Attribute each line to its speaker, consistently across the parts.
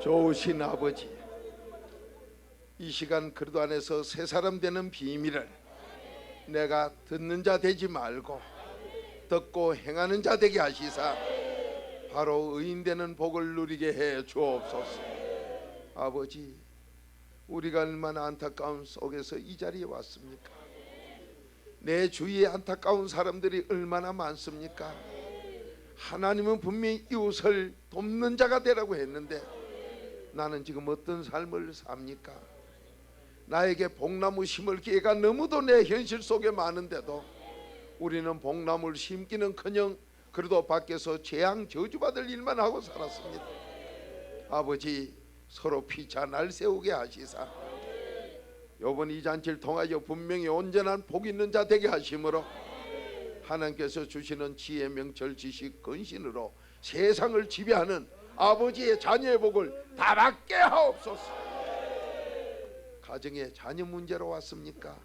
Speaker 1: 좋으신 아버지, 이 시간 그리스도 안에서 새 사람 되는 비밀을 내가 듣는 자 되지 말고 듣고 행하는 자 되게 하시사 바로 의인 되는 복을 누리게 해 주옵소서. 아버지, 우리가 얼마나 안타까운 속에서 이 자리에 왔습니까? 내 주위에 안타까운 사람들이 얼마나 많습니까? 하나님은 분명히 이웃을 돕는 자가 되라고 했는데 나는 지금 어떤 삶을 삽니까? 나에게 복나무 심을 기회가 너무도 내 현실 속에 많은데도 우리는 복나무를 심기는커녕 그래도 밖에서 재앙 저주받을 일만 하고 살았습니다. 아버지, 서로 피차 날 세우게 하시사 이번 이 잔치를 통하여 분명히 온전한 복 있는 자 되게 하심으로 하나님께서 주시는 지혜, 명철, 지식, 근신으로 세상을 지배하는 아버지의 자녀의 복을 다 받게 하옵소서. 가정에 자녀 문제로 왔습니까?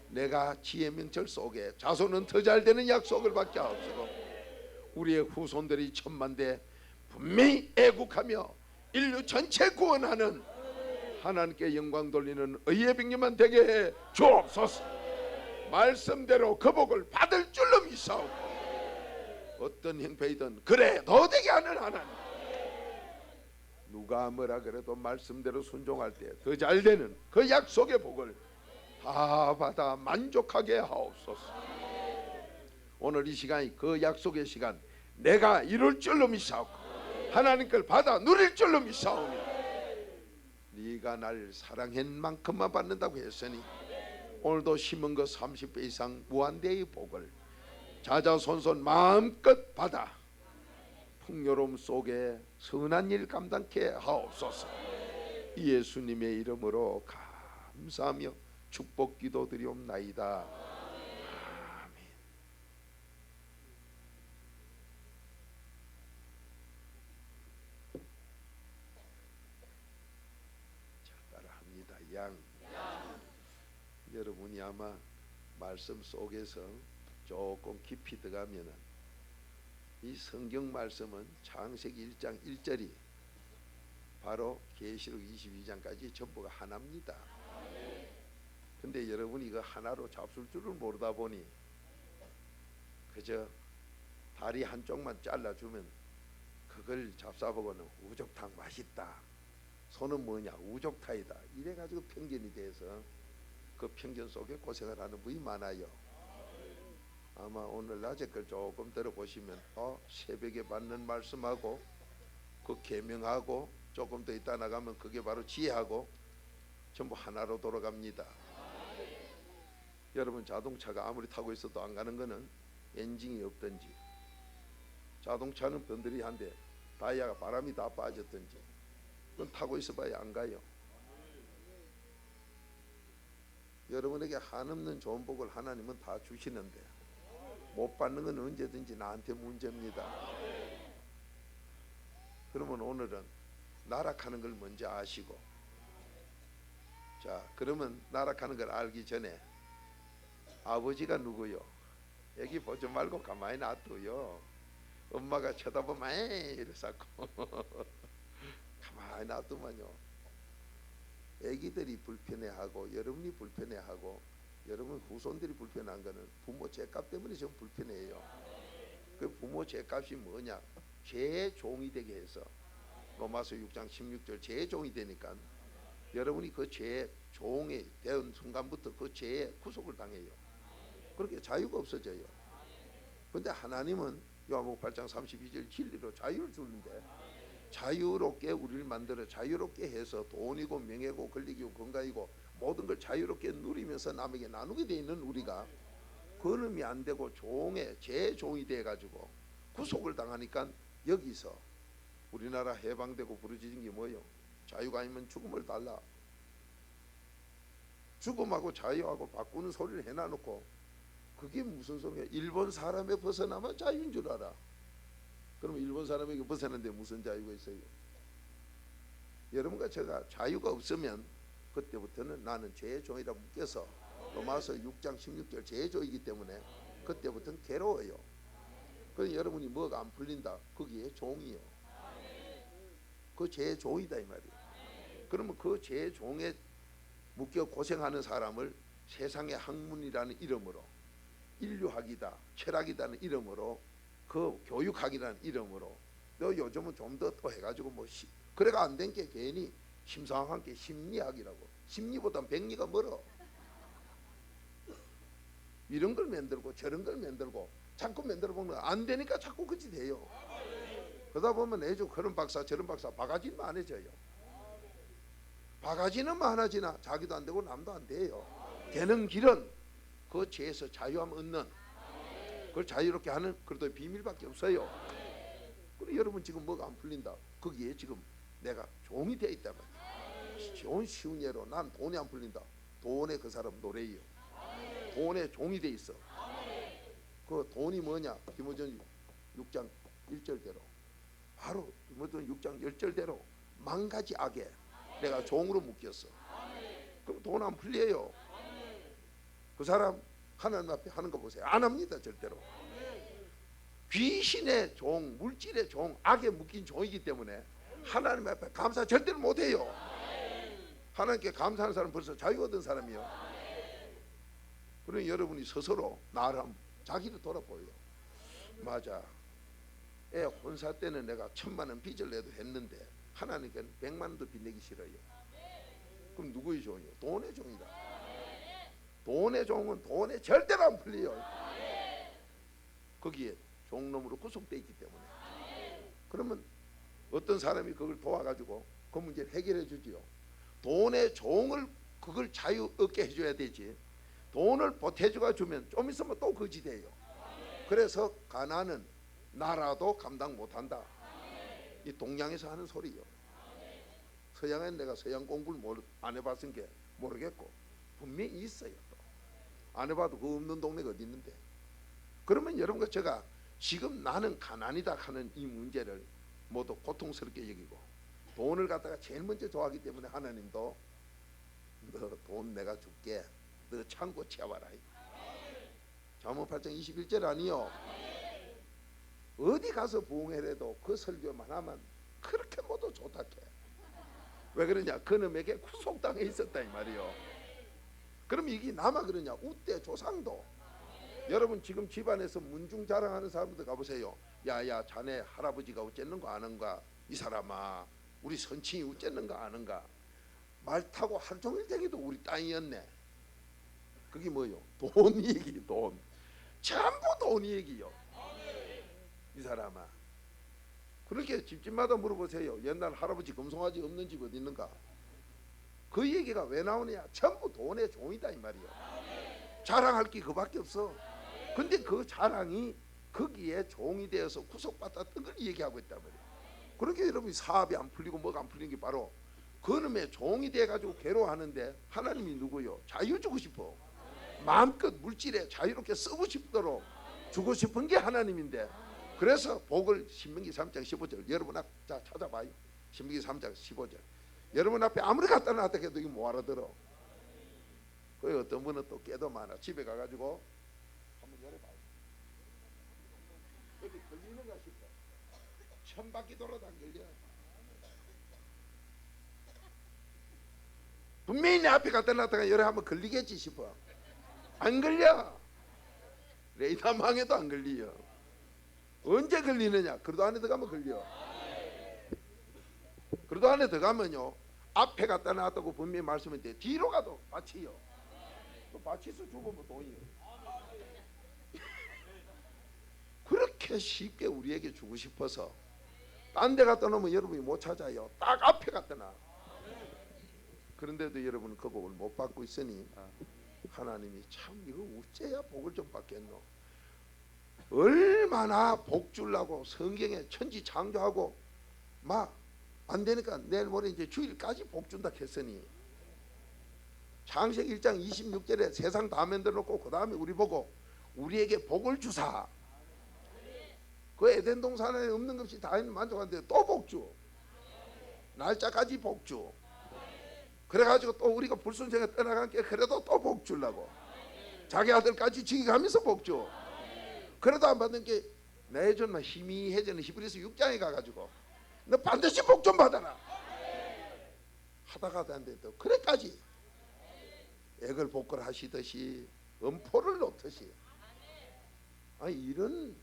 Speaker 1: 내가 지혜, 명철 속에 자손은 더 잘 되는 약속을 받게 하옵소서. 우리의 후손들이 천만대 분명히 애국하며 인류 전체 구원하는 하나님께 영광 돌리는 의의 백녀만 되게 해 주옵소서. 말씀대로 그 복을 받을 줄로 믿사오고 어떤 형편이든 그래 너 되게 하는 하나님, 누가 뭐라 그래도 말씀대로 순종할 때 더 잘 되는 그 약속의 복을 다 받아 만족하게 하옵소서. 오늘 이 시간이 그 약속의 시간, 내가 이룰 줄로 믿사오고 하나님 걸 받아 누릴 줄로 믿사오며 네가 날 사랑한 만큼만 받는다고 했으니 오늘도 심은 것 30배 이상 무한대의 복을 자자손손 마음껏 받아 풍요로움 속에 선한 일 감당케 하옵소서. 예수님의 이름으로 감사하며 축복 기도드리옵나이다. 아멘. 자, 따라합니다. 양. 여러분이 아마 말씀 속에서 조금 깊이 들어가면은 이 성경 말씀은 창세기 1장 1절이 바로 계시록 22장까지 전부가 하나입니다. 근데 여러분이 이거 하나로 잡술 줄을 모르다 보니 그저 다리 한쪽만 잘라주면 그걸 잡숴보고는 우족탕 맛있다, 손은 뭐냐 우족탕이다 이래가지고 편견이 돼서 그 편견 속에 고생을 하는 분이 많아요. 아마 오늘 낮에 걸 조금 들어보시면 새벽에 받는 말씀하고 그 계명하고 조금 더 있다 나가면 그게 바로 지혜하고 전부 하나로 돌아갑니다. 여러분, 자동차가 아무리 타고 있어도 안 가는 거는 엔진이 없든지, 자동차는 번들이 한데 타이어가 바람이 다 빠졌든지 그건 타고 있어 봐야 안 가요. 여러분에게 한없는 좋은 복을 하나님은 다 주시는데 못 받는 건 언제든지 나한테 문제입니다. 그러면 오늘은 나락하는 걸 먼저 아시고, 자, 그러면 나락하는 걸 알기 전에 아버지가 누구요? 애기 보지 말고 가만히 놔둬요. 엄마가 쳐다보면 에이 이래서고 가만히 놔두면요 애기들이 불편해하고 여러분이 불편해하고 여러분 후손들이 불편한 거는 부모 죄값 때문에 좀 불편해요. 그 부모 죄값이 뭐냐? 죄의 종이 되게 해서 로마서 6장 16절 죄의 종이 되니까 여러분이 그 죄의 종이 된 순간부터 그 죄에 구속을 당해요. 그렇게 자유가 없어져요. 근데 하나님은 요한복음 8장 32절 진리로 자유를 주는데 자유롭게 우리를 만들어 자유롭게 해서 돈이고 명예고 권리고 건강이고 모든 걸 자유롭게 누리면서 남에게 나누게 돼 있는 우리가 그놈이 안 되고 종의 제종이 돼 가지고 구속을 당하니까 여기서 우리나라 해방되고 부르짖은 게 뭐예요? 자유가 아니면 죽음을 달라. 죽음하고 자유하고 바꾸는 소리를 해놔놓고 그게 무슨 소리야? 일본 사람에 벗어나면 자유인 줄 알아. 그러면 일본 사람에게 벗어나는데 무슨 자유가 있어요? 여러분과 제가 자유가 없으면 그때부터는 나는 죄의 종이라 묶여서 로마서 6장 16절 죄의 종이기 때문에 그때부터는 괴로워요. 그래서 여러분이 뭐가 안 풀린다, 거기에 종이요. 그 제 종이다 이 말이에요. 그러면 그 제 종에 묶여 고생하는 사람을 세상의 학문이라는 이름으로, 인류학이다, 철학이라는 이름으로, 그 교육학이라는 이름으로, 너 요즘은 좀 더 또 해가지고 뭐 그래가 안 된 게 괜히 심상한 게 심리학이라고. 심리보단 백리가 멀어. 이런 걸 만들고 저런 걸 만들고 자꾸 만들어 보면 안 되니까 자꾸 그치 돼요. 그러다 보면 내주 그런 박사 저런 박사 바가지는 많아져요. 바가지는 많아지나 자기도 안 되고 남도 안 돼요. 되는 길은 그 죄에서 자유함 얻는, 그걸 자유롭게 하는 그래도 비밀밖에 없어요. 그리고 여러분 지금 뭐가 안 풀린다, 거기에 지금 내가 종이 되어 있단 말이야. 좋은 쉬운 예로 난 돈이 안 풀린다. 돈에 그 사람 노래예요. 돈에 종이 돼 있어. 그 돈이 뭐냐? 디모전 6장 1절대로 바로 디모전 6장 1절대로 만가지 악에 내가 종으로 묶였어. 그럼 돈 안 풀려요. 그 사람 하나님 앞에 하는 거 보세요. 안 합니다 절대로. 귀신의 종, 물질의 종, 악에 묶인 종이기 때문에 하나님 앞에 감사 절대로 못해요. 하나님께 감사하는 사람 벌써 자유 얻은 사람이요. 그러니 여러분이 스스로 나를 한번 자기를 돌아보요. 맞아, 애 혼사 때는 내가 1,000,000원 빚을 내도 했는데 하나님께는 100만원도 빚내기 싫어요. 그럼 누구의 종이요? 돈의 종이다. 돈의 종은 돈에 절대로 안 풀려요. 거기에 종놈으로 구속되어 있기 때문에. 그러면 어떤 사람이 그걸 도와가지고 그 문제를 해결해 주지요. 돈의 종을 그걸 자유 얻게 해줘야 되지. 돈을 보태주가 주면 좀 있으면 또 거지 돼요. 그래서 가난은 나라도 감당 못한다. 이 동양에서 하는 소리요. 서양엔 내가 서양 공부를 안 해봤은 게 모르겠고 분명히 있어요. 또 안 해봐도 그 없는 동네가 어디 있는데. 그러면 여러분과 제가 지금 나는 가난이다 하는 이 문제를 모두 고통스럽게 여기고 돈을 갖다가 제일 먼저 좋아하기 때문에 하나님도 너 돈 내가 줄게, 너 창고 채워라. 잠언 8장 21절 아니요. 어디 가서 부흥회라도 그 설교만 하면 그렇게 모두 좋다 해. 왜 그러냐? 그놈에게 구속당해 있었다 이 말이요. 그럼 이게 나만 그러냐? 우대 조상도. 여러분 지금 집안에서 문중 자랑하는 사람들 가보세요. 야야 자네 할아버지가 어쨌는 거 아는가? 이 사람아 우리 선친이 어쨌는 거 아는가? 말 타고 하루 종일 댕기도 우리 땅이었네. 그게 뭐요? 돈 얘기. 돈 전부 돈 얘기요. 이 사람아. 그렇게 집집마다 물어보세요. 옛날 할아버지 금송아지 없는 집 어디 있는가? 그 얘기가 왜 나오느냐? 전부 돈의 종이다 이 말이요. 자랑할 게 그밖에 없어. 근데 그 자랑이 거기에 종이 되어서 구속받았던 걸 얘기하고 있단 말이에요. 그렇게 여러분이 사업이 안 풀리고 뭐가 안 풀리는 게 바로 그놈의 종이 돼가지고 괴로워하는데 하나님이 누구요? 자유 주고 싶어. 마음껏 물질에 자유롭게 쓰고 싶도록 주고 싶은 게 하나님인데, 그래서 복을 신명기 3장 15절 여러분 앞 자 찾아봐요. 신명기 3장 15절 여러분 앞에 아무리 갖다 놨다 해도 이거 못 알아들어. 그 어떤 분은 또 깨도 많아. 집에 가가지고 한번 열어봐요. 여기 걸리는가 싶어. 천바퀴 돌아도 안 걸려. 분명히 내 앞에 갖다 놨다가 열에 한번 걸리겠지 싶어. 안 걸려. 레이더 망해도 안 걸려. 언제 걸리느냐? 그래도 안에 들어가면 걸려. 그래도 안에 들어가면요 앞에 갖다 놨다고 분명히 말씀했는데 뒤로 가도 밭이요. 또 밭에서 죽으면 돈이요. 그렇게 쉽게 우리에게 주고 싶어서 딴 데 갖다 놓으면 여러분이 못 찾아요. 딱 앞에 갖다 놔. 그런데도 여러분은 그 복을 못 받고 있으니 하나님이 참 이거 어째야 복을 좀 받겠노. 얼마나 복 주려고 성경에 천지 창조하고 막 안 되니까 내일 모레 이제 주일까지 복 준다 했으니 창세기 1장 26절에 세상 다 만들어 놓고 그 다음에 우리 보고 우리에게 복을 주사. 그 에덴 동산에 없는 것이 다 만족하는데 또 복주. 날짜까지 복주. 그래가지고 또 우리가 불순종에 떠나간 게 그래도 또 복 주려고 자기 아들까지 죽여가면서 복 주. 그래도 안 받는 게 내존만 희미해지는 히브리서 6장에 가가지고 너 반드시 복 좀 받아라. 하다가 안 돼도 그래까지 액을 복걸 하시듯이 음포를 놓듯이. 아니 이런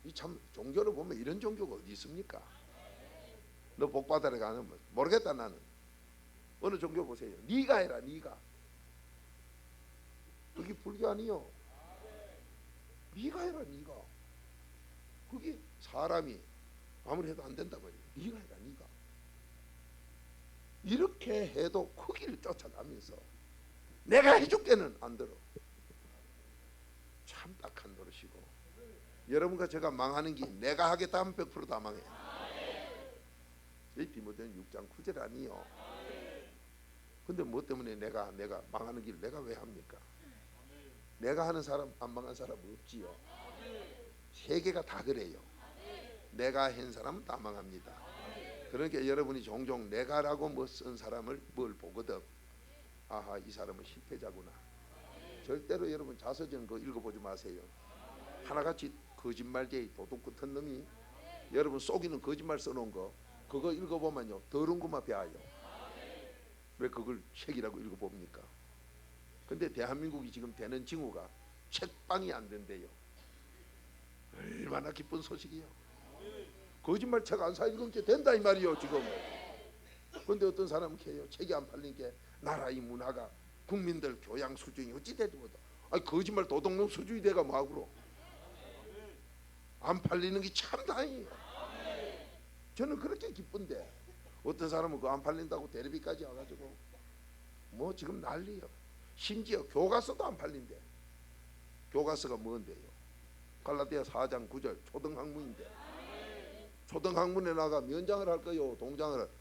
Speaker 1: 이 참 종교를 보면 이런 종교가 어디 있습니까? 너 복 받아라 가는 모르겠다 나는. 어느 종교 보세요. 네가 해라 네가. 그게 불교 아니요. 네가 해라 네가. 그게 사람이 아무리 해도 안 된단 말이에요. 네가 해라 네가. 이렇게 해도 크기를 쫓아가면서 내가 해줄게는 안 들어. 참 딱한 노릇이고. 여러분과 제가 망하는 게 내가 하겠다 하면 100% 다 망해요. 이 디모데는 6장 9절 아니요. 근데 뭐 때문에 내가 망하는 길 내가 왜 합니까? 내가 하는 사람 안 망한 사람 없지요. 세계가 다 그래요. 내가 한 사람은 다 망합니다. 그러니까 여러분이 종종 내가라고 뭐 쓴 사람을 뭘 보거든. 아하 이 사람은 실패자구나. 절대로 여러분 자서전 그거 읽어보지 마세요. 하나같이 거짓말쟁이 도둑 같은 놈이 여러분 속이는 거짓말 써놓은 거 그거 읽어보면요 더러운 것만 배워요. 왜 그걸 책이라고 읽어봅니까? 근데 대한민국이 지금 되는 징후가 책방이 안 된대요. 얼마나 기쁜 소식이요. 거짓말 책 안 사 읽으면 된다 이 말이요 지금. 근데 어떤 사람은 해요. 책이 안 팔린 게 나라의 문화가 국민들 교양 수준이 어찌 되도 아니 거짓말 도둑놈 수준이 돼가 뭐하고로 안 팔리는 게 참 다행이에요. 저는 그렇게 기쁜데 어떤 사람은 그거 안 팔린다고 대리비까지 와가지고 뭐 지금 난리요. 심지어 교과서도 안 팔린대. 교과서가 뭔데요? 갈라디아 4장 9절 초등학문인데 초등학문에 나가 면장을 할 거요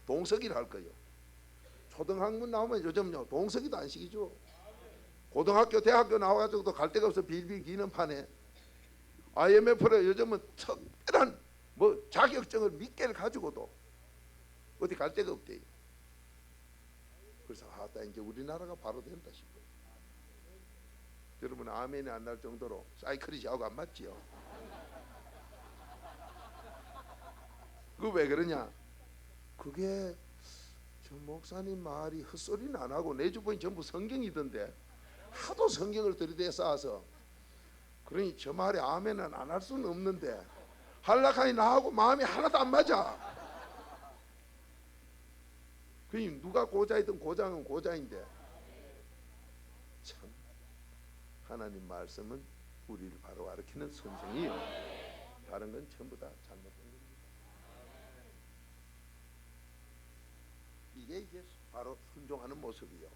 Speaker 1: 동석이를 할 거요. 초등학문 나오면 요즘요 동석이도 안 시키죠. 고등학교 대학교 나와가지고도 갈 데가 없어 빌빌 기는 판에 IMF로 요즘은 특별한 뭐 자격증을 몇 개를 가지고도 어디 갈 데가 없대요. 그래서 아따 이제 우리나라가 바로 된다 싶어요. 여러분 아멘이 안 날 정도로 사이클이 저하고 안 맞지요. 그 왜 그러냐? 그게 저 목사님 말이 헛소리는 안 하고 내 주변이 전부 성경이던데 하도 성경을 들이대 쌓아서 그러니 저 말에 아멘은 안 할 수는 없는데 한락하니 나하고 마음이 하나도 안 맞아. 그러니 누가 고자이든 고장은 고자인데 참 하나님 말씀은 우리를 바로 가르치는 선생이요. 다른 건 전부 다 잘못된 겁니다. 이게 바로 순종하는 모습이요.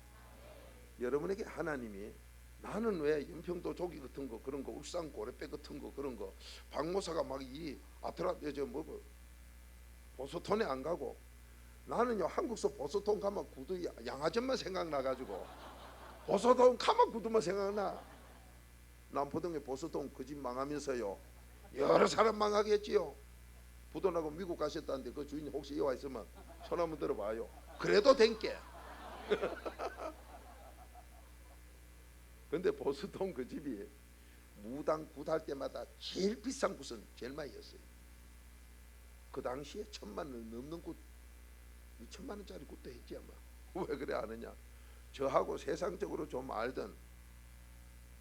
Speaker 1: 여러분에게 하나님이 나는 왜 연평도 조기 같은 거 그런 거 울산 고래배 같은 거 그런 거 박모사가 막 이 아트라 뭐 보소톤에 안 가고 나는요 한국서 보소톤 가면 구두 양화점만 생각나가지고 보소톤 가면 구두만 생각나. 남포동에 보소톤 그 집 망하면서요 여러 사람 망하겠지요. 부도나고 미국 가셨다는데 그 주인이 혹시 여와 있으면 손 한번 들어봐요. 그래도 된게. 근데 보수동 그 집이 무당 굿할 때마다 제일 비싼 굿은 제일 많이 였어요. 그 당시에 1,000만 원 넘는 굿, 2,000만 원짜리 굿도 했지 아마. 왜 그래 아느냐? 저하고 세상적으로 좀 알던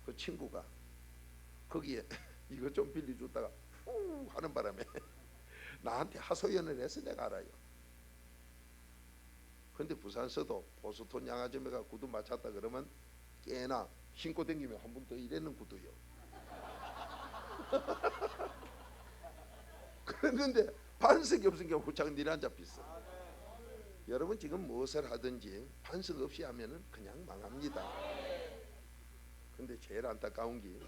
Speaker 1: 그 친구가 거기에 이거 좀 빌려줬다가 후 하는 바람에 나한테 하소연을 해서 내가 알아요. 근데 부산서도 보수톤 양화점에가 구두 맞췄다 그러면 꽤나 신고 댕기면 한 번 더 이래는 구두요. 그랬는데 반석이 없으니까 후착 니란 잡혔어. 여러분 지금 무엇을 하든지 반석 없이 하면은 그냥 망합니다. 근데 제일 안타까운 게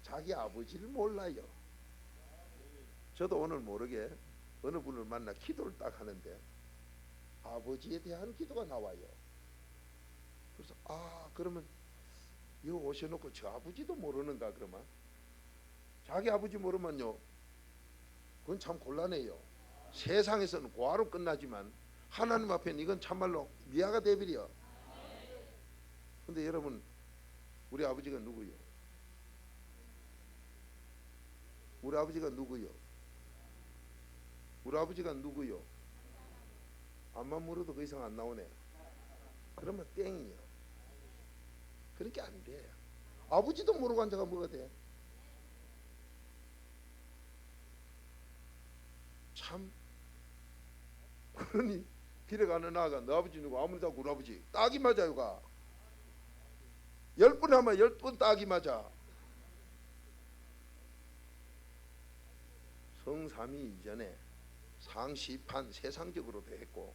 Speaker 1: 자기 아버지를 몰라요. 저도 오늘 모르게 어느 분을 만나 기도를 딱 하는데 아버지에 대한 기도가 나와요. 그래서 그러면 이거 오셔놓고 저 아버지도 모르는가 그러면 자기 아버지 모르면요 그건 참 곤란해요. 세상에서는 고아로 끝나지만 하나님 앞에는 이건 참말로 미아가 되버려. 근데 여러분 우리 아버지가 누구요? 우리 아버지가 누구요? 우리 우리 아버지가 누구요? 암만 물어도 그 이상 안 나오네. 그러면 땡이요. 그렇게 안 돼. 아버지도 모르고 앉아가 뭐가 돼? 참. 그러니 길에 가는 나가 너 아버지 누구? 아무리 다 우리 아버지. 딱이 맞아요. 가 10번 하면 10번 딱이 맞아. 성삼위 이전에 상시판 세상적으로도 했고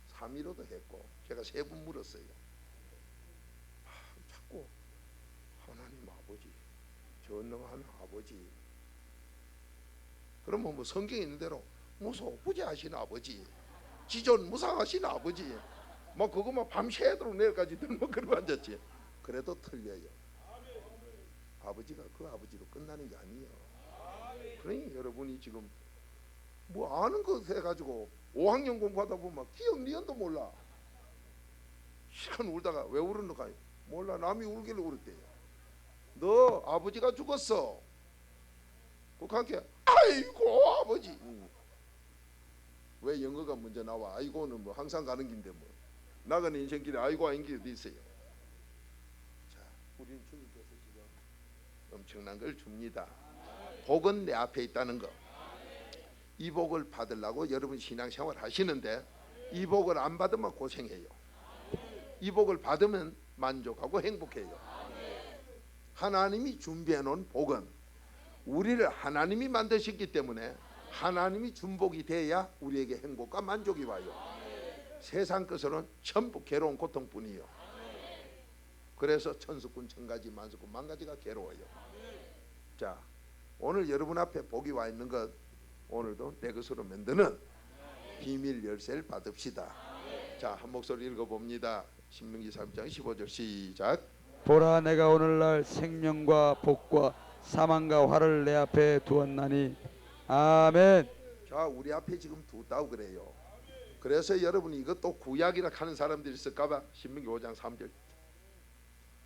Speaker 1: 삼위로도 했고 제가 3번 물었어요. 자꾸 하나님 아버지, 전능한 아버지. 그러면 뭐 성경에 있는 대로 무소부재하신 아버지, 지존무상하신 아버지, 뭐 그거만 밤새도록 내일까지 들면 그러고 앉았지. 그래도 틀려요. 아버지가 그 아버지로 끝나는 게 아니에요. 그러니 여러분이 지금 뭐 아는 거 해가지고 5학년 공부하다 보면 기억 니은도 몰라. 시간 울다가 왜 울었는가? 몰라. 남이 울길래 울었대요. 너 아버지가 죽었어. 그렇게 아이고 아버지. 왜 영어가 먼저 나와? 아이고는 뭐 항상 가는 길인데 뭐 나가는 인생길에 아이고 아닌 게 어디 있어요? 자, 우리는 주님께서 지금 엄청난 걸 줍니다. 복은 내 앞에 있다는 거. 이 복을 받으려고 여러분 신앙생활 하시는데 이 복을 안 받으면 고생해요. 이 복을 받으면 만족하고 행복해요. 하나님이 준비해 놓은 복은 우리를 하나님이 만드셨기 때문에 하나님이 준 복이 돼야 우리에게 행복과 만족이 와요. 세상 것으로는 전부 괴로운 고통뿐이요. 그래서 천수꾼 천가지 만수꾼 만가지가 괴로워요. 자, 오늘 여러분 앞에 복이 와 있는 것 오늘도 내 것으로 만드는 비밀 열쇠를 받읍시다. 자, 한 목소리 읽어봅니다. 신명기 3장 15절 시작.
Speaker 2: 보라, 내가 오늘날 생명과 복과 사망과 화를 내 앞에 두었나니. 아멘.
Speaker 1: 자, 우리 앞에 지금 두었다고 그래요. 그래서 여러분이 이것도 구약이라 하는 사람들이 있을까봐 신명기 5장 3절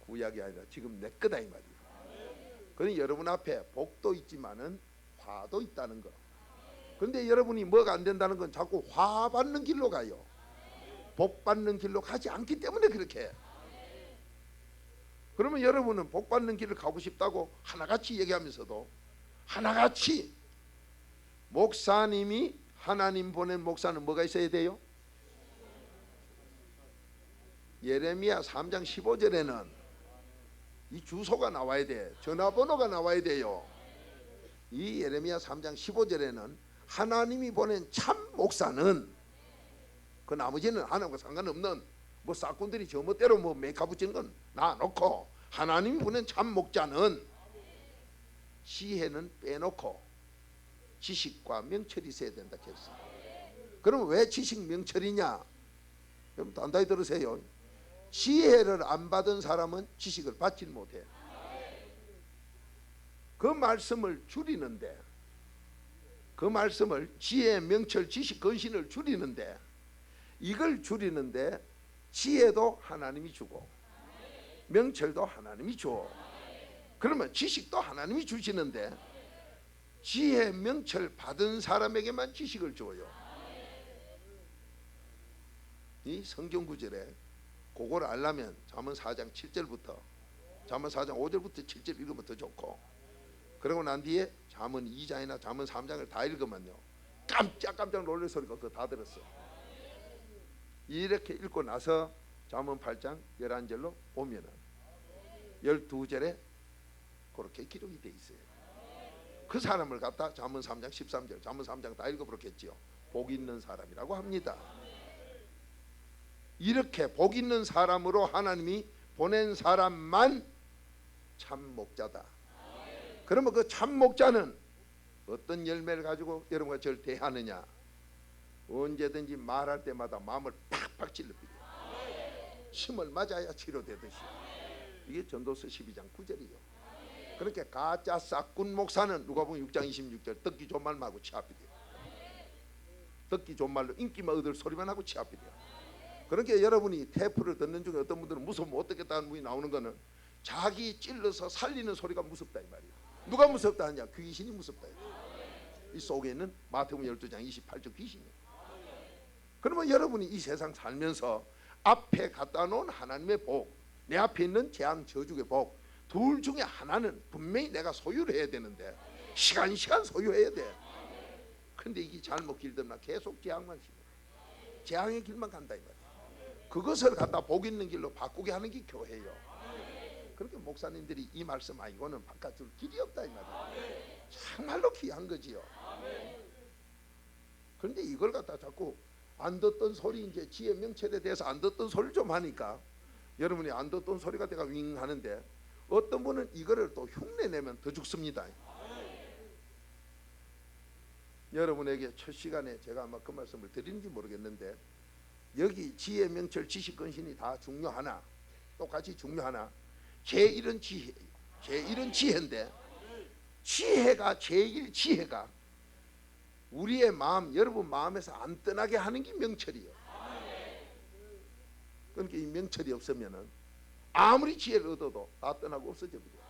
Speaker 1: 구약이 아니라 지금 내 거다 이 말이에요. 그러니 여러분 앞에 복도 있지만은 화도 있다는 거. 그런데 여러분이 뭐가 안 된다는 건 자꾸 화 받는 길로 가요. 복 받는 길로 가지 않기 때문에 그렇게 해. 그러면 여러분은 복 받는 길을 가고 싶다고 하나같이 얘기하면서도 하나같이 목사님이 하나님 보낸 목사는 뭐가 있어야 돼요? 예레미야 3장 15절에는 이 주소가 나와야 돼. 전화번호가 나와야 돼요. 이 예레미야 3장 15절에는 하나님이 보낸 참 목사는 그 나머지는 하나님과 상관없는 뭐 싹꾼들이 저 멋대로 뭐 메이크업 붙이는 건 놔놓고 하나님이 보낸 참 목자는 지혜는 빼놓고 지식과 명철이 있어야 된다 했어. 그러면 왜 지식 명철이냐? 여러분 단단히 들으세요. 지혜를 안 받은 사람은 지식을 받지 못해. 그 말씀을 줄이는데, 그 말씀을 지혜, 명철, 지식, 근신을 줄이는데, 이걸 줄이는데 지혜도 하나님이 주고 명철도 하나님이 줘. 그러면 지식도 하나님이 주시는데 지혜, 명철 받은 사람에게만 지식을 줘요. 이 성경 구절에 그걸 알려면 잠언 4장 7절부터 잠언 4장 5절부터 7절 읽으면 더 좋고, 그러고 난 뒤에 잠언 2장이나 잠언 3장을 다 읽으면요 깜짝 놀랄 소리가 그거 다 들었어. 이렇게 읽고 나서 잠언 8장 11절로 오면은 12절에 그렇게 기록이 돼 있어요. 그 사람을 갖다 잠언 3장 13절 잠언 3장 다 읽어보겠지요. 복 있는 사람이라고 합니다. 이렇게 복 있는 사람으로 하나님이 보낸 사람만 참 목자다. 그러면 그 참 목자는 어떤 열매를 가지고 여러분과 저를 대하느냐? 언제든지 말할 때마다 마음을 팍팍 찔러버려. 침을 맞아야 치료되듯이. 이게 전도서 12장 9절이요. 그렇게 가짜 싹군 목사는 누가복음 6장 26절 듣기 좋은 말만 하고 치아비려. 듣기 좋은 말로 인기만 얻을 소리만 하고 치아비려. 그렇게 여러분이 테이프를 듣는 중에 어떤 분들은 무서우면 어떻겠다는 분이 나오는 거는 자기 찔러서 살리는 소리가 무섭다 이 말이에요. 누가 무섭다 하냐? 귀신이 무섭다. 이 속에 있는 마태복음 12장 28절 귀신이에요. 그러면 여러분이 이 세상 살면서 앞에 갖다 놓은 하나님의 복, 내 앞에 있는 재앙 저주의 복, 둘 중에 하나는 분명히 내가 소유를 해야 되는데 시간 소유해야 돼. 근데 이게 잘못 길들나 계속 재앙만 심어. 재앙의 길만 간다 이 말이야. 그것을 갖다 복 있는 길로 바꾸게 하는 게 교회예요. 그렇게 목사님들이 이 말씀 아니고는 바깥줄 길이 없다 이 말이야. 정말로 귀한 거지요. 그런데 이걸 갖다 자꾸 안 듣던 소리, 이제 지혜 명철에 대해서 안 듣던 소리를 좀 하니까 여러분이 안 듣던 소리가 내가 윙 하는데 어떤 분은 이거를 또 흉내내면 더 죽습니다. 여러분에게 첫 시간에 제가 아마 그 말씀을 드리는지 모르겠는데 여기 지혜 명철 지식 근신이 다 중요하나 똑같이 중요하나 제1은 지혜예요. 제1은 지혜인데 지혜가 제1 지혜가 우리의 마음, 여러분 마음에서 안 떠나게 하는 게 명철이에요. 그러니까 이 명철이 없으면은 아무리 지혜를 얻어도 다 떠나고 없어져 버려.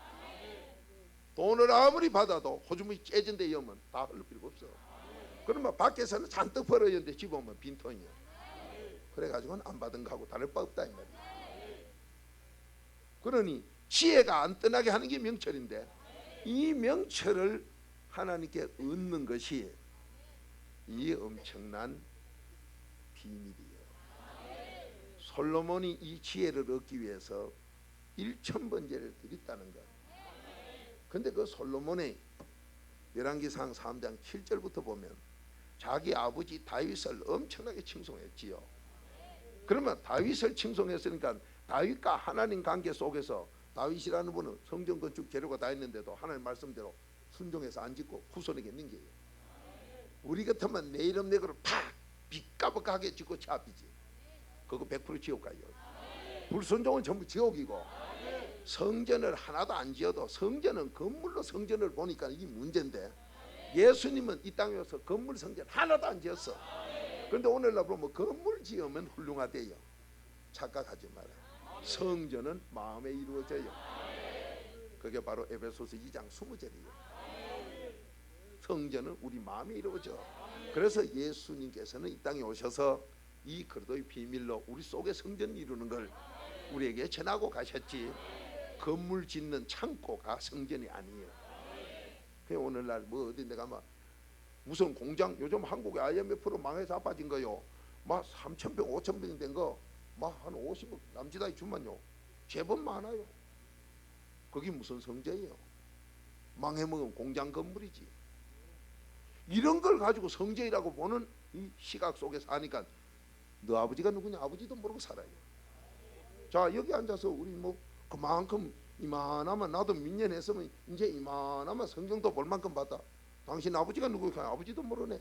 Speaker 1: 돈을 아무리 받아도 호주머니 째진 데 오면 다 흘릴 필요가 없어. 그러면 밖에서는 잔뜩 벌어졌는데 집 오면 빈통이야. 그래가지고는 안 받은 거하고 다를 바 없다 이 말이야. 그러니 지혜가 안 떠나게 하는 게 명철인데 이 명철을 하나님께 얻는 것이 이 엄청난 비밀이에요. 솔로몬이 이 지혜를 얻기 위해서 1000번제를 드렸다는 것. 근데 그 솔로몬의 열왕기상 3장 7절부터 보면 자기 아버지 다윗을 엄청나게 칭송했지요. 그러면 다윗을 칭송했으니까 다윗과 하나님 관계 속에서 다윗이라는 분은 성전 건축 재료가 다 있는데도 하나님 말씀대로 순종해서 안 짓고 후손에게 넘겨요. 우리 같으면 내 이름 내 거를 팍 빚까박하게 짓고 차비지. 그거 100% 지옥 가요. 불순종은 전부 지옥이고 성전을 하나도 안 지어도 성전은 건물로 성전을 보니까 이게 문제인데 예수님은 이 땅에 와서 건물 성전 하나도 안 지었어. 그런데 오늘날 보면 건물 지으면 훌륭하대요. 착각하지 마라. 성전은 마음에 이루어져요. 그게 바로 에베소서 2장 20절이에요. 성전은 우리 마음에 이루어져. 그래서 예수님께서는 이 땅에 오셔서 이 그리스도의 비밀로 우리 속에 성전 이루는 걸 우리에게 전하고 가셨지. 건물 짓는 창고가 성전이 아니에요. 그냥 오늘날 뭐 어디 내가 막 무슨 공장 요즘 한국에 IMF로 망해서 아파진 거요. 막 3,000평 5,000평 된 거 막 한 50억 남지다이 주만요. 제법 많아요. 거기 무슨 성전이에요? 망해먹은 공장 건물이지. 이런 걸 가지고 성전이라고 보는 이 시각 속에 사니까 너 아버지가 누구냐 아버지도 모르고 살아요. 자 여기 앉아서 우리 뭐 그만큼 이만하면 나도 민년했으면 이제 이만하면 성경도 볼 만큼 봤다. 당신 아버지가 누구냐 아버지도 모르네.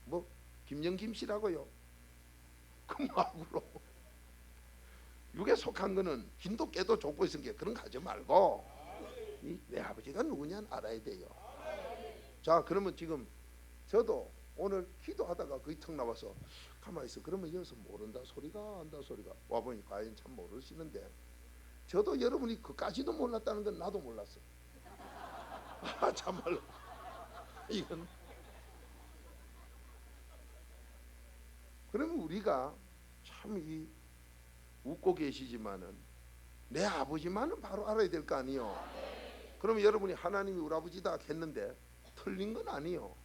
Speaker 1: 뭐 김영김 씨라고요. 그 막으로 육에 속한 거는 긴도 깨도 족보 있은 게 그런 거 하지 말고 내 아버지가 누구냐는 알아야 돼요. 자 그러면 지금 저도 오늘 기도하다가 거의 턱 나와서 가만히 있어. 그러면 여기서 모른다 소리가 안다 소리가 와보니 과연 참 모르시는데 저도 여러분이 그까지도 몰랐다는 건 나도 몰랐어. 아 참말로 이건 그러면 우리가 참 이 웃고 계시지만은 내 아버지만은 바로 알아야 될 거 아니요. 그러면 여러분이 하나님이 우리 아버지다 했는데 틀린 건 아니요.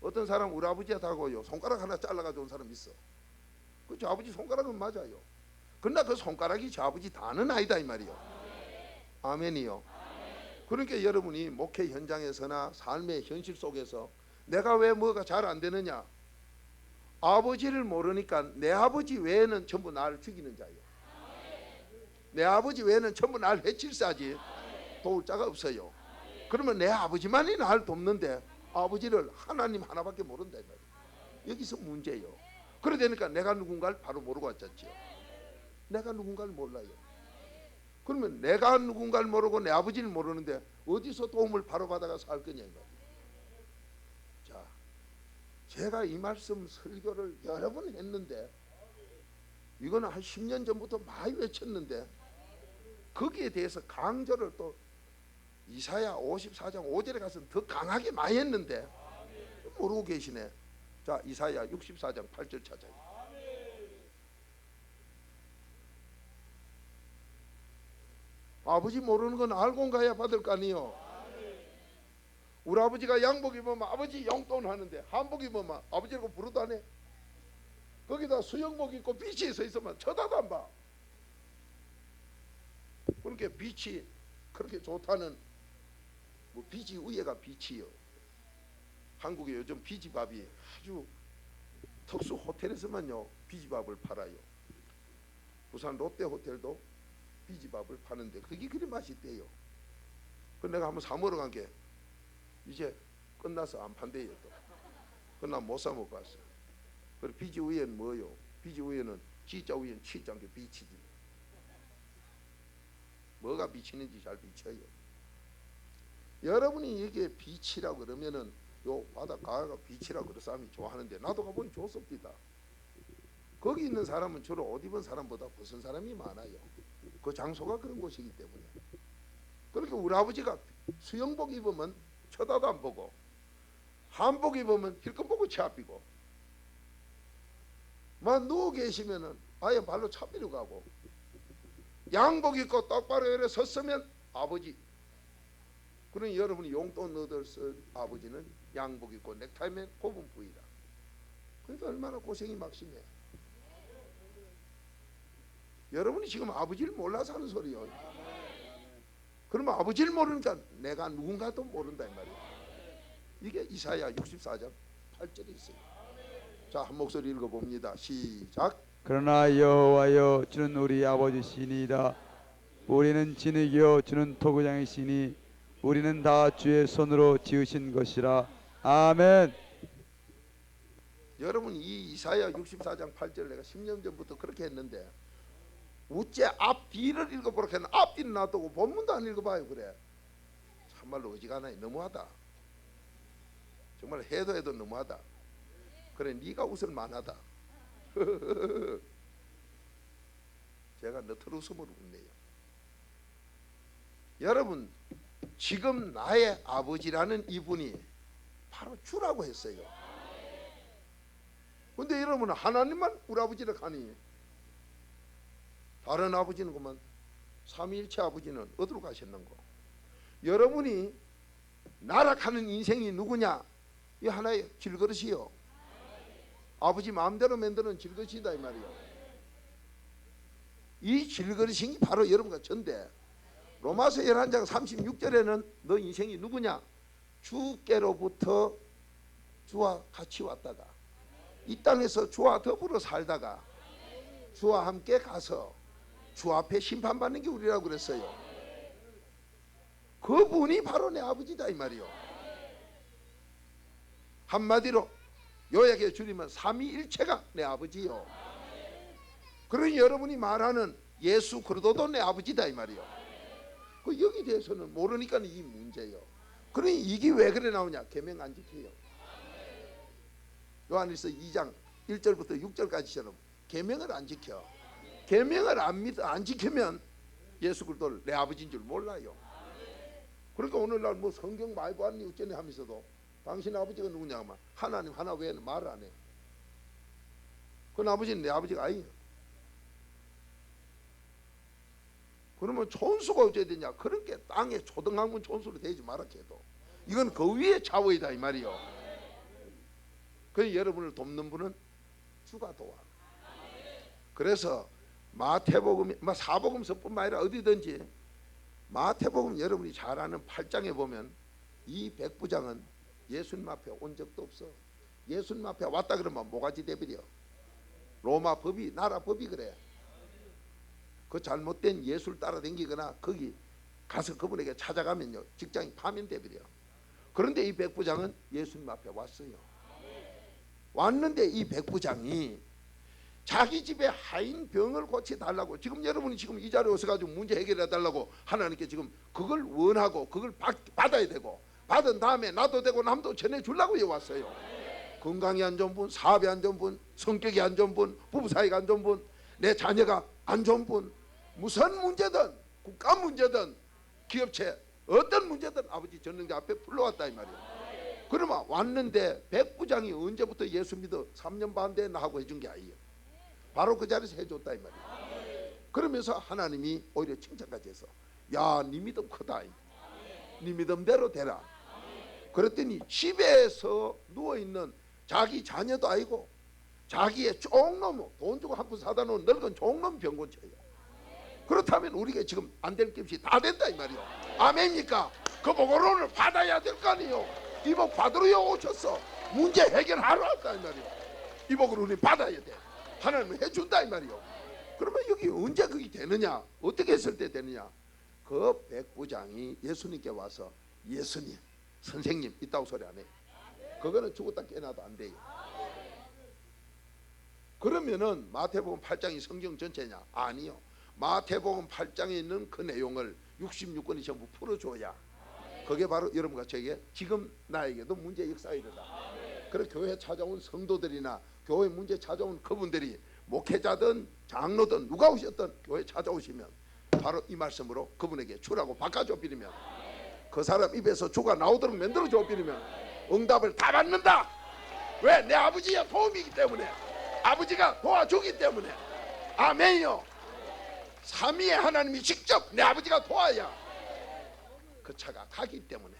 Speaker 1: 어떤 사람 우리 아버지야 다고요 손가락 하나 잘라가지고 온 사람 있어. 그 저 아버지 손가락은 맞아요. 그러나 그 손가락이 저 아버지 다는 아니다 이 말이요. 아멘이요. 그러니까 여러분이 목회 현장에서나 삶의 현실 속에서 내가 왜 뭐가 잘 안 되느냐, 아버지를 모르니까 내 아버지 외에는 전부 나를 죽이는 자예요. 내 아버지 외에는 전부 나를 해칠사지 도울 자가 없어요. 그러면 내 아버지만이 나를 돕는데 아버지를 하나님 하나밖에 모른다 이 말이에요. 여기서 문제예요. 그래 되니까 내가 누군가를 바로 모르고 왔잖지요. 내가 누군가를 몰라요. 그러면 내가 누군가를 모르고 내 아버지를 모르는데 어디서 도움을 바로 받아가서 할 거냐 이 말이에요. 자, 제가 이 말씀 설교를 여러 번 했는데 이거는 한 10년 전부터 많이 외쳤는데 거기에 대해서 강조를 또 이사야 54장 5절에 가서는 더 강하게 많이 했는데 모르고 계시네. 자, 이사야 64장 8절 찾아요. 아버지 모르는 건 알고 가야 받을 거 아니요. 우리 아버지가 양복 입으면 아버지 용돈 하는데 한복 입으면 아버지라고 부르도 안 해. 거기다 수영복 입고 비치에 서 있으면 쳐다도 안 봐. 그렇게 빛이 그렇게 좋다는 뭐 비지 위에가 빛이요. 한국에 요즘 비지밥이 아주 특수 호텔에서만요 비지밥을 팔아요. 부산 롯데 호텔도 비지밥을 파는데 그게 그리 맛있대요. 그 내가 한번 사 먹으러 간 게 이제 끝나서 안 판대요. 또 그나 못 사 먹고 왔어요. 그리고 비지 위에는 뭐요? 비지 위에는 지자 위에는 치자인 게 비치지. 뭐가 비치는지 잘 비쳐요. 여러분이 이게 비치라고 그러면은 요 바닷가가 비치라고 그런 사람이 좋아하는데 나도 가보니 좋습니다. 거기 있는 사람은 주로 옷 입은 사람보다 벗은 사람이 많아요. 그 장소가 그런 곳이기 때문에. 그렇게 우리 아버지가 수영복 입으면 쳐다도 안 보고 한복 입으면 힐끔 보고 치아비고 막 누워 계시면은 아예 발로 차비로 가고 양복 입고 똑바로 이래 섰으면 아버지. 그러니 여러분이 용돈 얻을 아버지는 양복 입고 넥타이면 곱은 부위라. 그러니까 얼마나 고생이 막심해. 여러분이 지금 아버지를 몰라서 하는 소리요. 그러면 아버지를 모르니까 내가 누군가도 모른다 이 말이에요. 이게 이사야 64장 8절에 있어요. 자, 한 목소리 읽어봅니다. 시작.
Speaker 2: 그러나 여호와여 주는 우리 아버지시니이다. 우리는 진흙이요 주는 토구장이시니 우리는 다 주의 손으로 지으신 것이라. 아멘.
Speaker 1: 여러분 이 이사야 64장 8절 내가 10년 전부터 그렇게 했는데 우째 앞뒤를 읽어보라 했는데 앞뒤는 놔두고 본문도 안 읽어봐요. 그래 참말로 어지간하니 너무하다. 정말 해도 너무하다. 그래 네가 웃을 만하다. 제가 너털 웃음으로 웃네요. 여러분 지금 나의 아버지라는 이분이 바로 주라고 했어요. 근데 여러분 하나님만 우리 아버지를 가니 다른 아버지는 그만 삼위일체 아버지는 어디로 가셨는고? 여러분이 나락하는 인생이 누구냐? 이 하나의 질그릇이요. 아버지 마음대로 만드는 질그릇이다 이 말이요. 이 질그릇이 바로 여러분과 전데 로마서 11장 36절에는 너 인생이 누구냐? 주께로부터 주와 같이 왔다가 이 땅에서 주와 더불어 살다가 주와 함께 가서 주 앞에 심판받는 게 우리라고 그랬어요. 그분이 바로 내 아버지다 이 말이요. 한마디로 요약해 줄이면 삼위일체가 내 아버지요. 그러니 여러분이 말하는 예수 그리스도도 내 아버지다 이 말이요. 그 여기 대해서는 모르니까 이 문제예요. 그러니 이게 왜 그래 나오냐? 계명 안 지켜요. 요한일서 2장 1절부터 6절까지처럼 계명을 안 지켜. 계명을 안 지키면 예수 그리스도를 내 아버지인 줄 몰라요. 그러니까 오늘날 뭐 성경 많이 봤니 어쩌니 하면서도 당신 아버지가 누구냐 하면 하나님 하나 외에는 말을 안 해. 그 아버지는 내 아버지가 아니에요. 그러면 촌수가 어째야 되냐? 그런 게 땅에 초등학문 촌수로 되지 마라 해도 이건 그 위에 자워이다 이 말이요. 그래서 여러분을 돕는 분은 주가 도와. 그래서 마태복음, 사복음서뿐만 아니라 어디든지 마태복음 여러분이 잘 아는 8장에 보면 이 백부장은 예수님 앞에 온 적도 없어. 예수님 앞에 왔다 그러면 모가지 대버려. 로마 법이 나라 법이 그래. 그 잘못된 예술 따라다니거나 거기 가서 그분에게 찾아가면요 직장이 파면돼버려. 그런데 이 백부장은 예수님 앞에 왔어요. 왔는데 이 백부장이 자기 집에 하인 병을 고쳐달라고 지금 여러분이 지금 이 자리에 오셔가지고 문제 해결해 달라고 하나님께 지금 그걸 원하고 그걸 받아야 되고 받은 다음에 나도 되고 남도 전해주려고 왔어요. 건강이 안 좋은 분, 사업이 안 좋은 분, 성격이 안 좋은 분, 부부 사이가 안 좋은 분, 내 자녀가 안 좋은 분, 무슨 문제든 국가 문제든 기업체 어떤 문제든 아버지 전능자 앞에 불러왔다 이 말이에요. 그러면 왔는데 백부장이 언제부터 예수 믿어 3년 반 돼 나하고 해준 게 아니에요. 바로 그 자리에서 해줬다 이 말이에요. 그러면서 하나님이 오히려 칭찬까지 해서 야, 네 믿음 크다. 네 믿음대로 되라. 그랬더니 집에서 누워있는 자기 자녀도 아니고 자기의 쪽놈, 돈 주고 한 푼 사다 놓은 늙은 쪽놈 병곤처예요. 그렇다면 우리가 지금 안 될 게 없이 다 된다 이 말이요. 아멘입니까? 그 복을 오늘 받아야 될 거 아니에요. 이 복 받으러 오셨어. 문제 해결하러 왔다 이 말이요. 이 복을 우리 받아야 돼. 하나님은 해준다 이 말이요. 그러면 여기 언제 그게 되느냐? 어떻게 했을 때 되느냐? 그 백부장이 예수님께 와서 예수님, 선생님 있다고 소리 안 해. 그거는 죽었다 깨어나도 안 돼요. 그러면은 마태복음 8장이 성경 전체냐? 아니요. 마태복음 8장에 있는 그 내용을 66권이 전부 풀어줘야 그게 바로 여러분과 저에게 지금 나에게도 문제 역사가 이르다. 그래서 교회 찾아온 성도들이나 교회 문제 찾아온 그분들이 목회자든 장로든 누가 오셨든 교회 찾아오시면 바로 이 말씀으로 그분에게 주라고 바꿔줘 버리면 그 사람 입에서 주가 나오도록 만들어줘 버리면 응답을 다 받는다. 왜? 내 아버지의 도움이기 때문에, 아버지가 도와주기 때문에. 아멘이요. 삼위의 하나님이 직접 내 아버지가 도와야 그 차가 가기 때문에.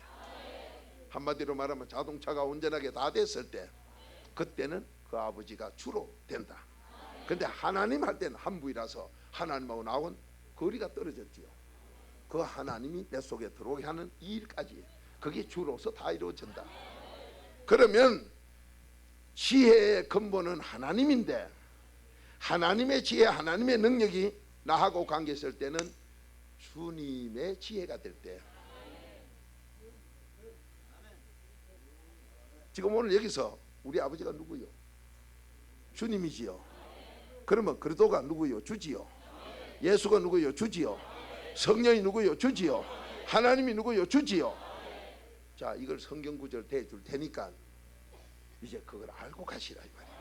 Speaker 1: 한마디로 말하면 자동차가 온전하게 다 됐을 때 그때는 그 아버지가 주로 된다. 근데 하나님 할 때는 한 부이라서 하나님하고 나온 거리가 떨어졌지요. 그 하나님이 내 속에 들어오게 하는 이 일까지 그게 주로서 다 이루어진다. 그러면 지혜의 근본은 하나님인데 하나님의 지혜, 하나님의 능력이 나하고 관계 있을 때는 주님의 지혜가 될 때, 지금 오늘 여기서 우리 아버지가 누구요? 주님이지요. 그러면 그리스도가 누구요? 주지요. 예수가 누구요? 주지요. 성령이 누구요? 주지요. 하나님이 누구요? 주지요. 자, 이걸 성경 구절 대줄 테니까 이제 그걸 알고 가시라 이 말이에요.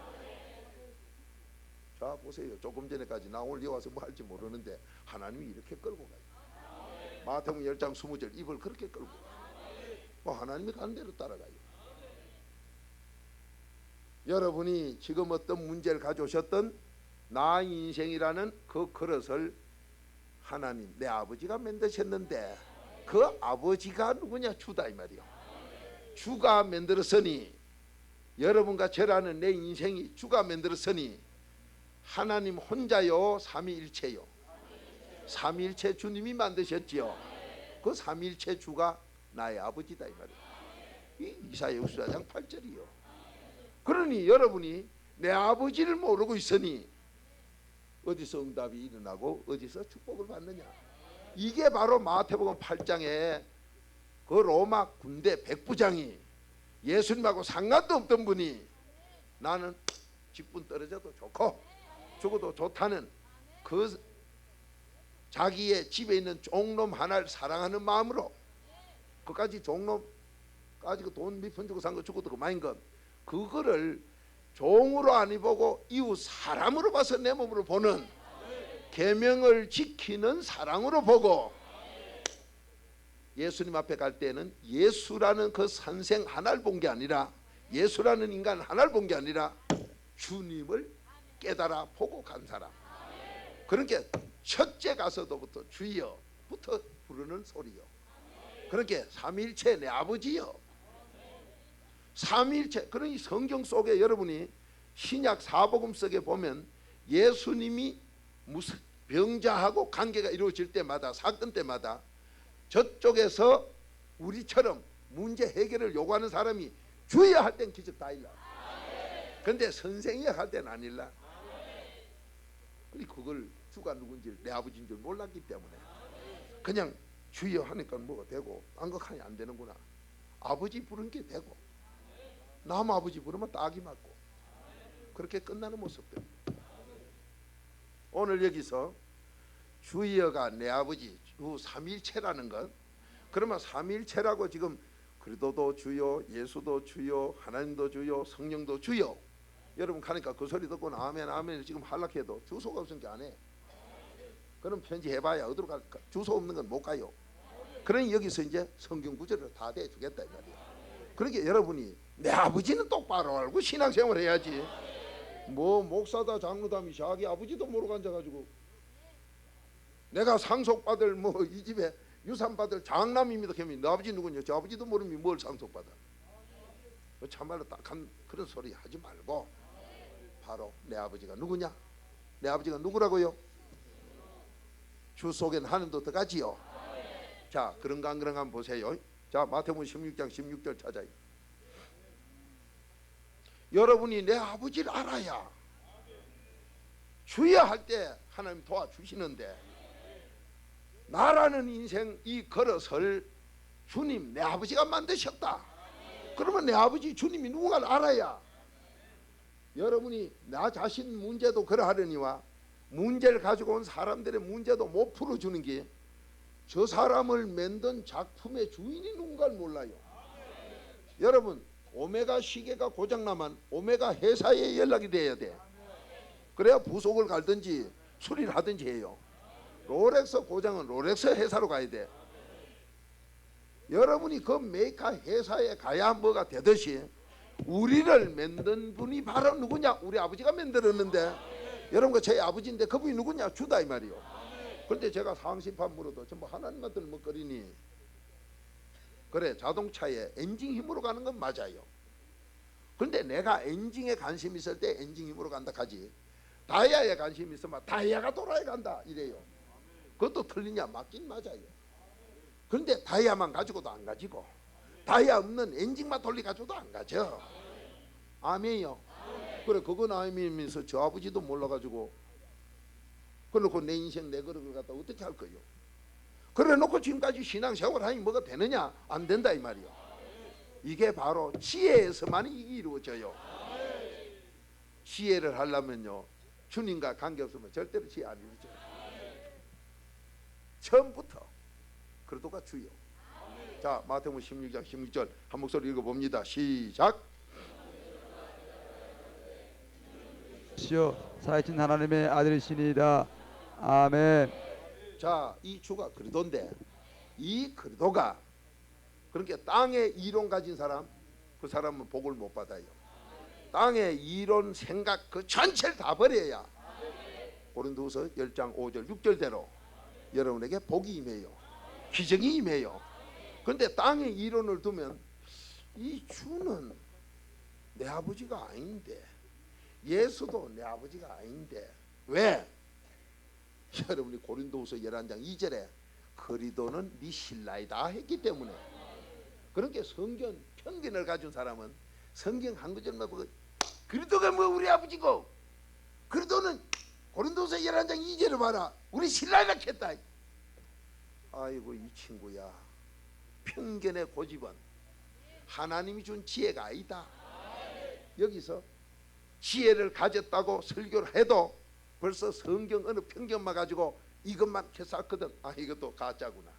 Speaker 1: 자, 보세요. 조금 전에까지 나 오늘 여기 와서 뭐 할지 모르는데 하나님이 이렇게 끌고 가요. 마태복음 10장 20절 입을 그렇게 끌고 뭐 하나님이 가는 대로 따라가요. 여러분이 지금 어떤 문제를 가져오셨던 나 인생이라는 그 그릇을 하나님 내 아버지가 만드셨는데 그 아버지가 누구냐? 주다 이 말이요. 주가 만들었으니, 여러분과 저라는 내 인생이 주가 만들었으니 하나님 혼자요 삼위일체요. 삼위일체 주님이 만드셨지요. 그 삼위일체 주가 나의 아버지다 이 말이에요. 이 이사야 64장 8절이요. 그러니 여러분이 내 아버지를 모르고 있으니 어디서 응답이 일어나고 어디서 축복을 받느냐? 이게 바로 마태복음 8장에 그 로마 군대 백부장이 예수님하고 상관도 없던 분이 나는 직분 떨어져도 좋고 죽어도 좋다는 그 자기의 집에 있는 종놈 하나를 사랑하는 마음으로, 그까지 종놈 가지고 돈 몇 푼 주고 산 거 죽어도 그만인 것, 그거를 종으로 아니 보고 이웃 사람으로 봐서 내 몸으로 보는, 계명을 지키는 사랑으로 보고 예수님 앞에 갈 때는 예수라는 그 선생 하나를 본 게 아니라, 예수라는 인간 하나를 본 게 아니라 주님을 깨달아 보고 간 사람. 그러니까 첫째 가서도부터 주여부터 부르는 소리요. 그러니까 삼위일체 내 아버지요. 삼위일체. 그러니 성경 속에 여러분이 신약 사복음 속에 보면 예수님이 무슨 병자하고 관계가 이루어질 때마다, 사건 때마다 저쪽에서 우리처럼 문제 해결을 요구하는 사람이 주여 할 땐 기적 다 일라. 근데 선생이야 할 땐 안 일라. 그걸 주가 누군지 내 아버지인 줄 몰랐기 때문에 그냥 주여 하니까 뭐가 되고 안극하니 안 되는구나. 아버지 부른 게 되고 남 아버지 부르면 딱이 맞고 그렇게 끝나는 모습들. 오늘 여기서 주여가 내 아버지, 주 삼위일체라는 것. 그러면 삼위일체라고 지금 그리스도도 주여, 예수도 주여, 하나님도 주여, 성령도 주여. 여러분 가니까 그 소리 듣고 아멘 아멘 지금 할락해도 주소가 없으니까 안 해. 그럼 편지해봐야 어디로 갈까? 주소 없는 건 못 가요. 그러니 여기서 이제 성경 구절을 다 대주겠다 이 말이야. 그러니까 여러분이 내 아버지는 똑바로 알고 신앙생활 해야지. 뭐 목사다 장로다미 자기 아버지도 모르고 앉아가지고 내가 상속받을 뭐 이 집에 유산받을 장남입니다. 그러면 너 아버지 누구냐? 저 아버지도 모르면 뭘 상속받아. 참말로 딱한 그런 소리 하지 말고 바로 내 아버지가 누구냐? 내 아버지가 누구라고요? 주 속에는 하나님도 들어가지요. 자, 그런가 안 그런가 한번 보세요. 자, 마태복음 16장 16절 찾아요. 여러분이 내 아버지를 알아야 주야 할 때 하나님 도와주시는데, 나라는 인생 이 그릇을 주님 내 아버지가 만드셨다. 그러면 내 아버지 주님이 누군가를 알아야 여러분이 나 자신 문제도 그러하려니와 문제를 가지고 온 사람들의 문제도 못 풀어주는 게 저 사람을 만든 작품의 주인이 누군가를 몰라요. 여러분, 오메가 시계가 고장나면 오메가 회사에 연락이 돼야 돼. 그래야 부속을 갈든지 수리를 하든지 해요. 롤렉스 고장은 롤렉스 회사로 가야 돼. 여러분이 그 메이커 회사에 가야 뭐가 되듯이 우리를 만든 분이 바로 누구냐? 우리 아버지가 만들었는데, 여러분 제 아버지인데 그분이 누구냐? 주다 이 말이요. 그런데 제가 상심판 물어도 전부 하나님만 들먹거리니, 그래 자동차에 엔진 힘으로 가는 건 맞아요. 그런데 내가 엔진에 관심 있을 때 엔진 힘으로 간다 하지, 다이아에 관심 있으면 다이아가 돌아야 간다 이래요. 그것도 틀리냐? 맞긴 맞아요. 그런데 다이아만 가지고도 안 가지고 다이아 없는 엔진만 돌려가지고도 안 가죠. 아멘이요. 그래, 그건 아멘이면서 저 아버지도 몰라가지고 그래놓고 내 인생 내 그릇을 갖다 어떻게 할 거요? 그래놓고 지금까지 신앙생활 하니 뭐가 되느냐? 안 된다 이 말이요. 이게 바로 지혜에서만 이게 이루어져요. 지혜를 하려면요, 주님과 관계없으면 절대로 지혜 안 이루어져요. 처음부터 그리도가 주요. 자, 마태복음 16장 16절 한 목소리 읽어봅니다. 시작.
Speaker 2: 시여 살아계신 하나님의 아들이시니이다. 아멘.
Speaker 1: 자, 이 주가 그리도인데, 이 그리도가 그렇게 땅의 이론 가진 사람, 그 사람은 복을 못 받아요. 땅의 이론 생각 그 전체를 다 버려야 고린도후서 10장 5절 6절대로 여러분에게 복이 임해요. 기적이 임해요. 그런데 땅의 이론을 두면 이 주는 내 아버지가 아닌데, 예수도 내 아버지가 아닌데, 왜? 여러분이 고린도후서 11장 2절에 그리도는 네 신라이다 했기 때문에. 그렇게 성경 편견을 가진 사람은 성경 한 구절만 보고 그리도가 뭐 우리 아버지고, 그리도는 고린도후서 11장 2절을 봐라 우리 신라이다 했다. 아이고 이 친구야, 편견의 고집은 하나님이 준 지혜가 아니다. 여기서 지혜를 가졌다고 설교를 해도 벌써 성경 어느 편견만 가지고 이것만 캐쌌거든. 아, 이것도 가짜구나.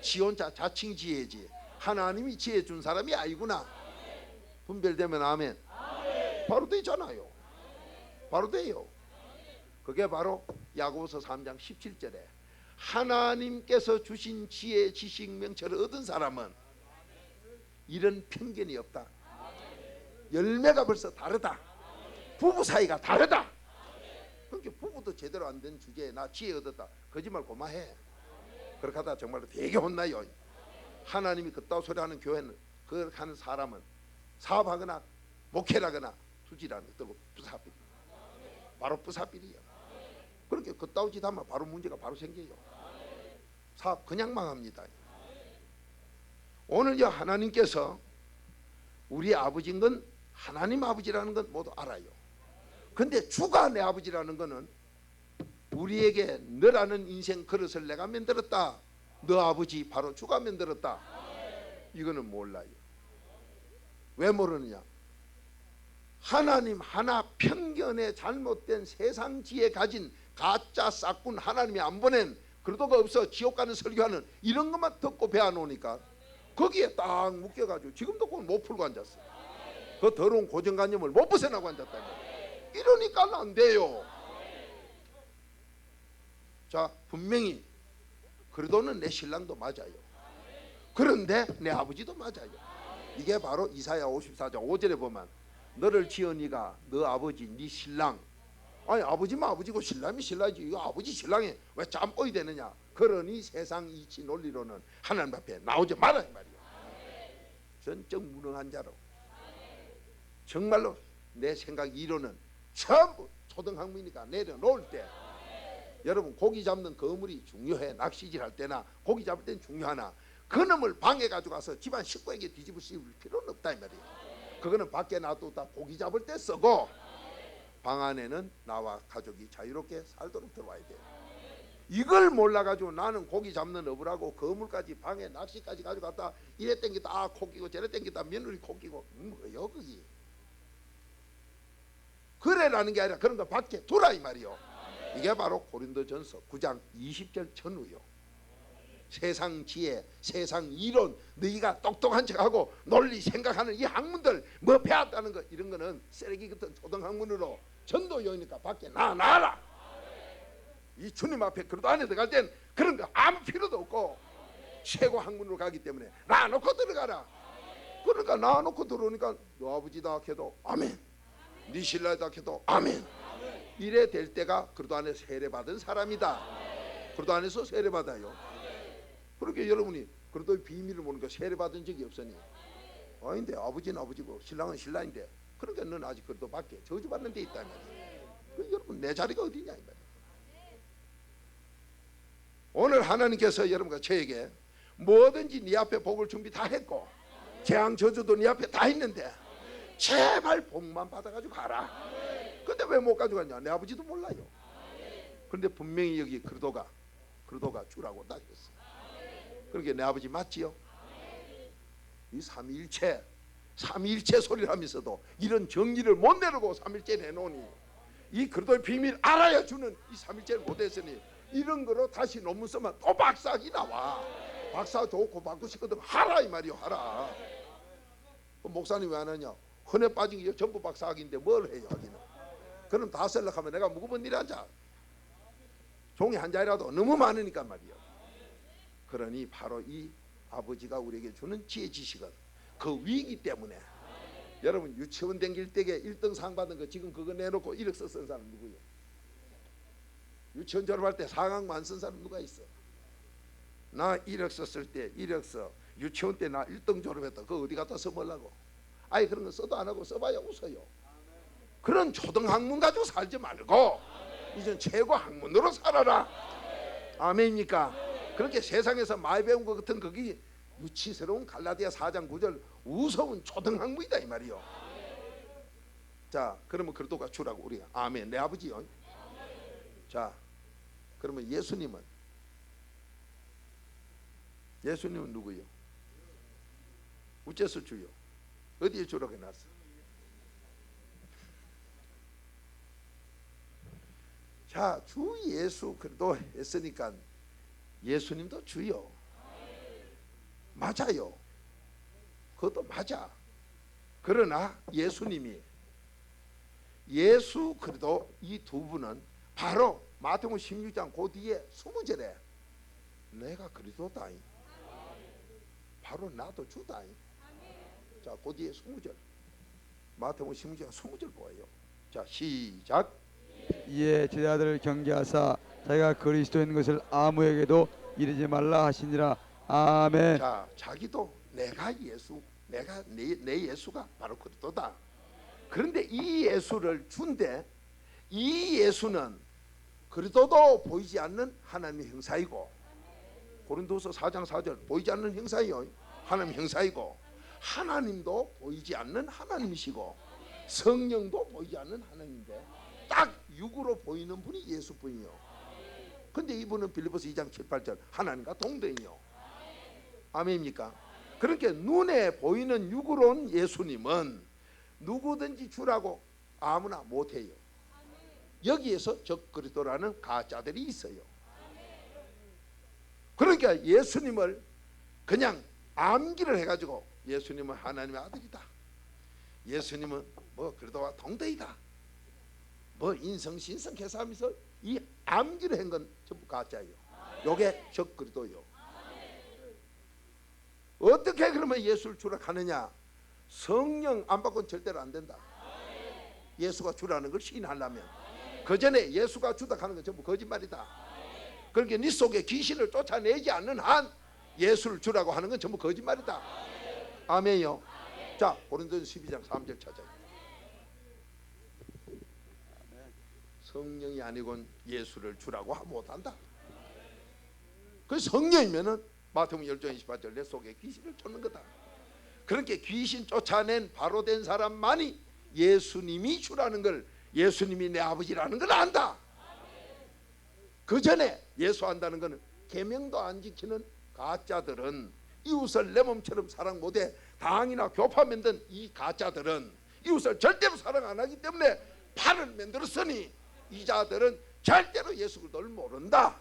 Speaker 1: 지 혼자 자칭 지혜지 하나님이 지혜 준 사람이 아니구나. 분별되면 아멘. 바로 되잖아요. 바로 돼요. 그게 바로 야고보서 3장 17절에 하나님께서 주신 지혜 지식 명철을 얻은 사람은 이런 편견이 없다. 열매가 벌써 다르다. 부부 사이가 다르다. 그러니까 부부도 제대로 안 된 주제에 나 지혜 얻었다 거짓말 고마해. 그렇게 하다 정말로 되게 혼나요. 하나님이 그따위 소리 하는 교회는, 그렇게 하는 사람은 사업하거나 목회하거나 투지라는 것들고 부사빌, 바로 부사빌이에요. 그렇게 그따위 짓 하면 바로 문제가 바로 생겨요. 사업 그냥 망합니다. 오늘요, 하나님께서 우리 아버지인 건 하나님 아버지라는 건 모두 알아요. 근데 주가 내 아버지라는 거는 우리에게 너라는 인생 그릇을 내가 만들었다, 너 아버지 바로 주가 만들었다, 이거는 몰라요. 왜 모르느냐? 하나님 하나 편견에 잘못된 세상 지혜 가진 가짜 싹군 하나님이 안 보낸 그리도가 없어 지옥 가는 설교하는 이런 것만 듣고 배워놓으니까 거기에 딱 묶여가지고 지금도 그걸 못 풀고 앉았어. 그 더러운 고정관념을 못 벗어나고 앉았다. 이러니까 안 돼요. 자, 분명히 그리도는 내 신랑도 맞아요. 그런데 내 아버지도 맞아요. 이게 바로 이사야 54장 5절에 보면 너를 지으니가 너 아버지 네 신랑, 아니 아버지면 아버지고 신랑이 신랑이지, 이거 아버지 신랑이 왜 짬뽕이 되느냐. 그러니 세상 이치 논리로는 하나님 앞에 나오지 마라 이 말이에요. 전적 무능한 자로 정말로 내 생각 이론은 전부 초등학문이니까 내려놓을 때, 여러분 고기 잡는 거물이 중요해. 낚시질 할 때나 고기 잡을 때는 중요하나 그놈을 방에 가져가서 집안 식구에게 뒤집어 씌울 필요는 없다 이 말이에요. 그거는 밖에 놔뒀다 고기 잡을 때 쓰고, 방 안에는 나와 가족이 자유롭게 살도록 들어와야 돼요. 이걸 몰라가지고 나는 고기 잡는 어부라고 거물까지 방에 낚시까지 가져갔다 이래 땡기다 아 코끼고 저래 땡기다 며느리 코끼고 뭐요 거기. 그래라는 게 아니라 그런 거 밖에 두라 이 말이요. 이게 바로 고린도전서 9장 20절 전후요. 세상 지혜, 세상 이론, 너희가 똑똑한 척하고 논리 생각하는 이 학문들 뭐 배웠다는 거, 이런 거는 쓰레기 같은 초등학문으로 전도요니까 밖에 나와라. 이 주님 앞에 그래도 안에 들어갈 땐 그런 거 아무 필요도 없고 최고 학문으로 가기 때문에 놔놓고 들어가라. 그러니까 놔놓고 들어오니까 너 아버지다 해도 아멘, 네 신랑이다 해도 아멘. 이래 될 때가 그래도 안에 세례받은 사람이다. 그래도 안에서 세례받아요. 그렇게 여러분이 그래도 비밀을 모르니까 세례받은 적이 없으니 아닌데 아버지는 아버지고 신랑은 신랑인데, 그러니까 넌 아직 그래도 밖에 저주받는 데 있다 말이야. 여러분 내 자리가 어디냐 이 말이야. 오늘 하나님께서 여러분과 저에게 뭐든지 네 앞에 복을 준비 다 했고 재앙 저주도 네 앞에 다 있는데 제발 복만 받아가지고 가라. 근데 왜 못 가져갔냐? 내 아버지도 몰라요. 그런데 분명히 여기 그리도가 주라고 딱 했어. 그러니까 내 아버지 맞지요? 이 삼위일체 소리를 하면서도 이런 정리를 못 내려고 삼일체 내놓으니 이 그리도의 비밀 알아야 주는 이 삼일체를 못했으니 이런 거로 다시 논문 쓰면 또 박사학위 나와. 박사 좋고 받고 싶거든 하라 이 말이요. 하라. 목사님 왜 안 하냐? 흔해 빠진 게 전부 박사학위인데 뭘 해요 하기는. 그럼 다 쓰려고 하면 내가 무거운 일 하자. 종이 한 장이라도 너무 많으니까 말이요. 그러니 바로 이 아버지가 우리에게 주는 지혜 지식은 그 위기 때문에, 여러분 유치원 댕길 때에 1등 상 받은 거 지금 그거 내놓고 1억서 쓴 사람 누구예요? 유치원 졸업할 때 4강만 쓴 사람 누가 있어? 나 1억 썼을 때 1억서 유치원 때 나 1등 졸업했다. 그거 어디 갖다 써보려고? 아예 그런 거 써도 안 하고 써봐야 웃어요. 그런 초등학문 가지고 살지 말고 이젠 최고 학문으로 살아라. 아멘입니까? 그렇게 세상에서 많이 배운 것 같은 거기 유치스러운 갈라디아 4장 9절 우스운 초등학문이다 이 말이요. 자, 그러면 그리도가 주라고 우리가 아멘. 내 아버지요. 자, 그러면 예수님은 누구요? 어째서 주요? 어디에 주라고 해놨어? 자, 주 예수 그리도 했으니까 예수님도 주요. 맞아요. 그것도 맞아. 그러나 예수님이 예수 그리도 이 두 분은 바로 마태복음 16장 그 뒤에 20절에 내가 그리도다잉, 바로 나도 주다잉. 자, 그 뒤에 20절 마태복음 16장 20절 보아요. 자, 시작.
Speaker 2: 이에 제자들을 경계하사 자기가 그리스도인 것을 아무에게도 이르지 말라 하시니라. 아멘.
Speaker 1: 자, 자기도 내가 예수, 내가 내 예수가 바로 그리스도다. 그런데 이 예수를 준대, 이 예수는 그리스도도 보이지 않는 하나님의 형사이고, 고린도서 4장 4절 보이지 않는 형사이요, 하나님 형사이고, 하나님도 보이지 않는 하나님이시고 성령도 보이지 않는 하나님인데 딱 육으로 보이는 분이 예수뿐이요. 근데 이분은 빌립보서 2장 7, 8절 하나님과 동등이요. 아멘입니까? 그렇게 눈에 보이는 육으로 온 예수님은 누구든지 주라고 아무나 못해요. 여기에서 적 그리스도라는 가짜들이 있어요. 그러니까 예수님을 그냥 암기를 해가지고 예수님은 하나님의 아들이다, 예수님은 뭐 그리스도와 동등이다, 뭐 인성신성해서 하면서 이 암기를 한 건 전부 가짜예요. 요게 적 그리스도요. 어떻게 그러면 예수를 주라 하느냐? 성령 안 받고는 절대로 안 된다. 예수가 주라는 걸 시인하려면 그 전에 예수가 주다 하는 건 전부 거짓말이다. 그러니까 네 속에 귀신을 쫓아내지 않는 한 예수를 주라고 하는 건 전부 거짓말이다. 아멘요. 자, 고린도전서 12장 3절 찾아요. 성령이 아니곤 예수를 주라고 못한다. 그 성령이면은 마태복음 10장 28절 내 속에 귀신을 쫓는 거다. 그렇게 귀신 쫓아낸 바로 된 사람만이 예수님이 주라는 걸, 예수님이 내 아버지라는 걸 안다. 그 전에 예수 안다는 것은 계명도 안 지키는 가짜들은, 이웃을 내 몸처럼 사랑 못해 당이나 교파 만든 이 가짜들은 이웃을 절대로 사랑 안 하기 때문에 판을 만들었으니 이 자들은 절대로 예수 그리스도를 모른다.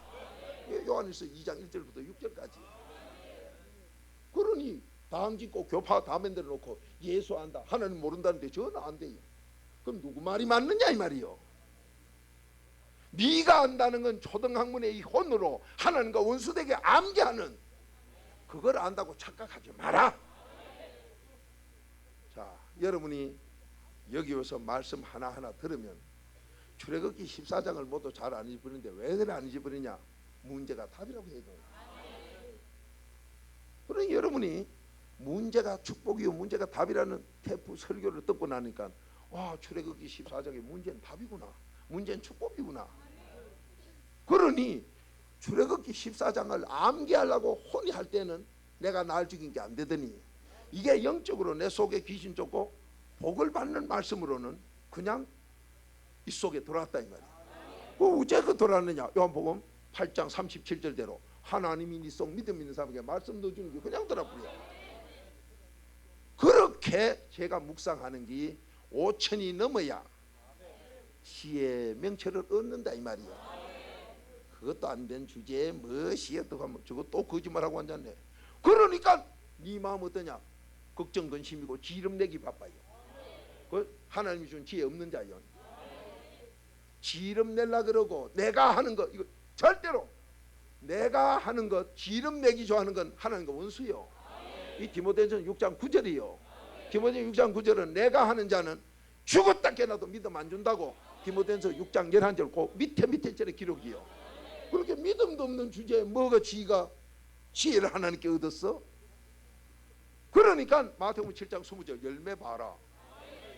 Speaker 1: 요한일서 2장 1절부터 6절까지. 그러니 당 짓고 교파 다 만들어 놓고 예수 안다, 하나님 모른다는데 전혀 안 돼요. 그럼 누구 말이 맞느냐 이 말이요. 네가 안다는 건 초등학문의 이 혼으로 하나님과 원수되게 암기하는, 그걸 안다고 착각하지 마라. 자, 여러분이 여기 와서 말씀 하나하나 들으면 출애굽기 14장을 모두 잘 안 잊어버리는데 왜 그래 안 잊어버리냐? 문제가 답이라고 해도. 그러니 여러분이 문제가 축복이요 문제가 답이라는 테프 설교를 듣고 나니까 와, 출애굽기 14장의 문제는 답이구나, 문제는 축복이구나. 그러니 출애굽기 14장을 암기하려고 혼이 할 때는 내가 날 죽인 게 안 되더니 이게 영적으로 내 속에 귀신 쫓고 복을 받는 말씀으로는 그냥 이 속에 들어왔다 이 말이야. 어째 그 들어왔느냐? 요한복음 8장 37절대로 하나님이 네 속 믿음 있는 사람에게 말씀 넣어주는 게 그냥 들어버려. 그렇게 제가 묵상하는 게 5천이 넘어야 시의 명철을 얻는다 이 말이야. 그것도 안 된 주제에 무엇이 어떻게 하면 저거 또 거짓말하고 앉았네. 그러니까 네 마음 어떠냐? 걱정 근심이고 지름 내기 바빠요. 그 하나님이 준 지혜 없는 자요. 지름 내려 그러고 내가 하는 것, 이거 절대로 내가 하는 것, 지름 내기 좋아하는 건 하나님과 원수요. 이 디모데전서 6장 9절이요. 디모데전서 6장 9절은 내가 하는 자는 죽었다 깨나도 믿음 안 준다고 디모데전서 6장 11절 그 밑에 절에 기록이요. 그렇게 믿음도 없는 주제에 뭐가 지가 지혜를 하나님께 얻었어? 그러니까 마태복음 7장 20절 열매 봐라.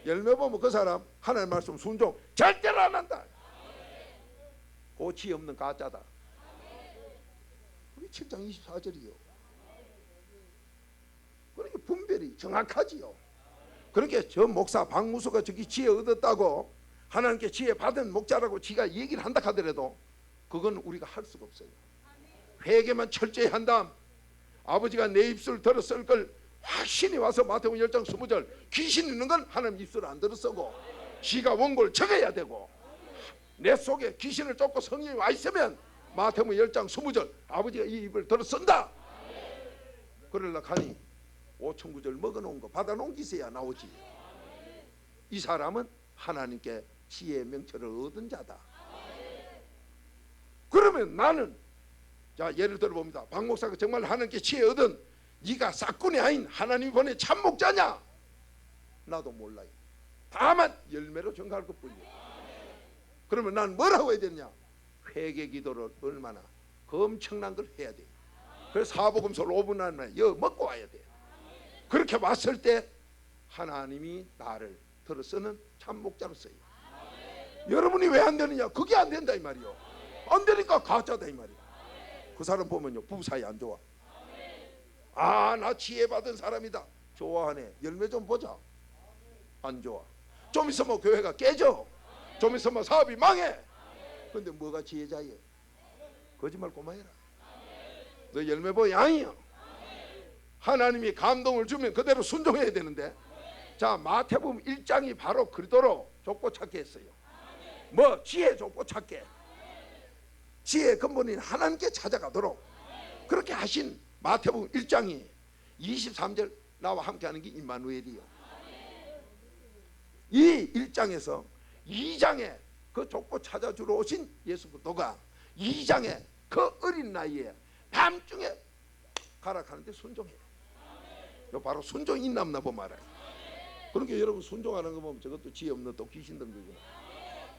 Speaker 1: 열매 보면 그 사람 하나님 말씀 순종 절대로 안 한다. 그 지혜 없는 가짜다. 그게 7장 24절이요. 그러니까 분별이 정확하지요. 그렇게 저 목사 박무수가 저기 지혜 얻었다고 하나님께 지혜 받은 목자라고 지가 얘기를 한다 하더라도 그건 우리가 할 수가 없어요. 회개만 철저히 한 다음 아버지가 내 입술 들었을 걸 확신이 와서 마태복음 10장 20절 귀신 있는 건 하나님 입술을 안 들었어고 지가 원고를 적어야 되고 내 속에 귀신을 쫓고 성령이 와 있으면 마태복음 10장 20절 아버지가 이 입을 들었쓴다. 그러려 하니 5천 구절 먹어놓은 거 받아놓은 기세야 나오지. 이 사람은 하나님께 지혜의 명철을 얻은 자다. 그러면 나는 자 예를 들어 봅니다. 박 목사가 정말 하나님께 지혜 얻은 네가 싹군이 아닌 하나님이 보낸 참목자냐? 나도 몰라요. 다만 열매로 증가할 것뿐이에요. 그러면 난 뭐라고 해야 되느냐? 회개 기도를 얼마나 엄청난 걸 해야 돼. 그래서 사복음서를 5분 안에 먹고 와야 돼. 그렇게 왔을 때 하나님이 나를 들어 쓰는 참목자로 써요. 여러분이 왜 안 되느냐? 그게 안 된다 이 말이요. 안 되니까 가짜다 이 말이야. 그 사람 보면요 부부 사이 안 좋아. 아, 나 지혜 받은 사람이다. 좋아하네. 열매 좀 보자. 안 좋아. 좀 있으면 교회가 깨져. 좀 있으면 사업이 망해. 근데 뭐가 지혜자예요? 거짓말 고마해라. 너 열매 보 양이요. 하나님이 감동을 주면 그대로 순종해야 되는데. 자, 마태복음 1장이 바로 그리도록 좁고 찾게 했어요. 뭐 지혜 좁고 찾게. 지혜의 근본인 하나님께 찾아가도록 그렇게 하신 마태복음 1장이 23절 나와 함께하는 게 임마누엘이요. 이 1장에서 2장에 그 좁고 찾아주러 오신 예수 그리스도가 2장에 그 어린 나이에 밤중에 가락하는데 순종해. 요 바로 순종이 있나 보 말아요. 그러니까 여러분 순종하는 거 보면 저것도 지혜 없는 또 귀신 든 거구나.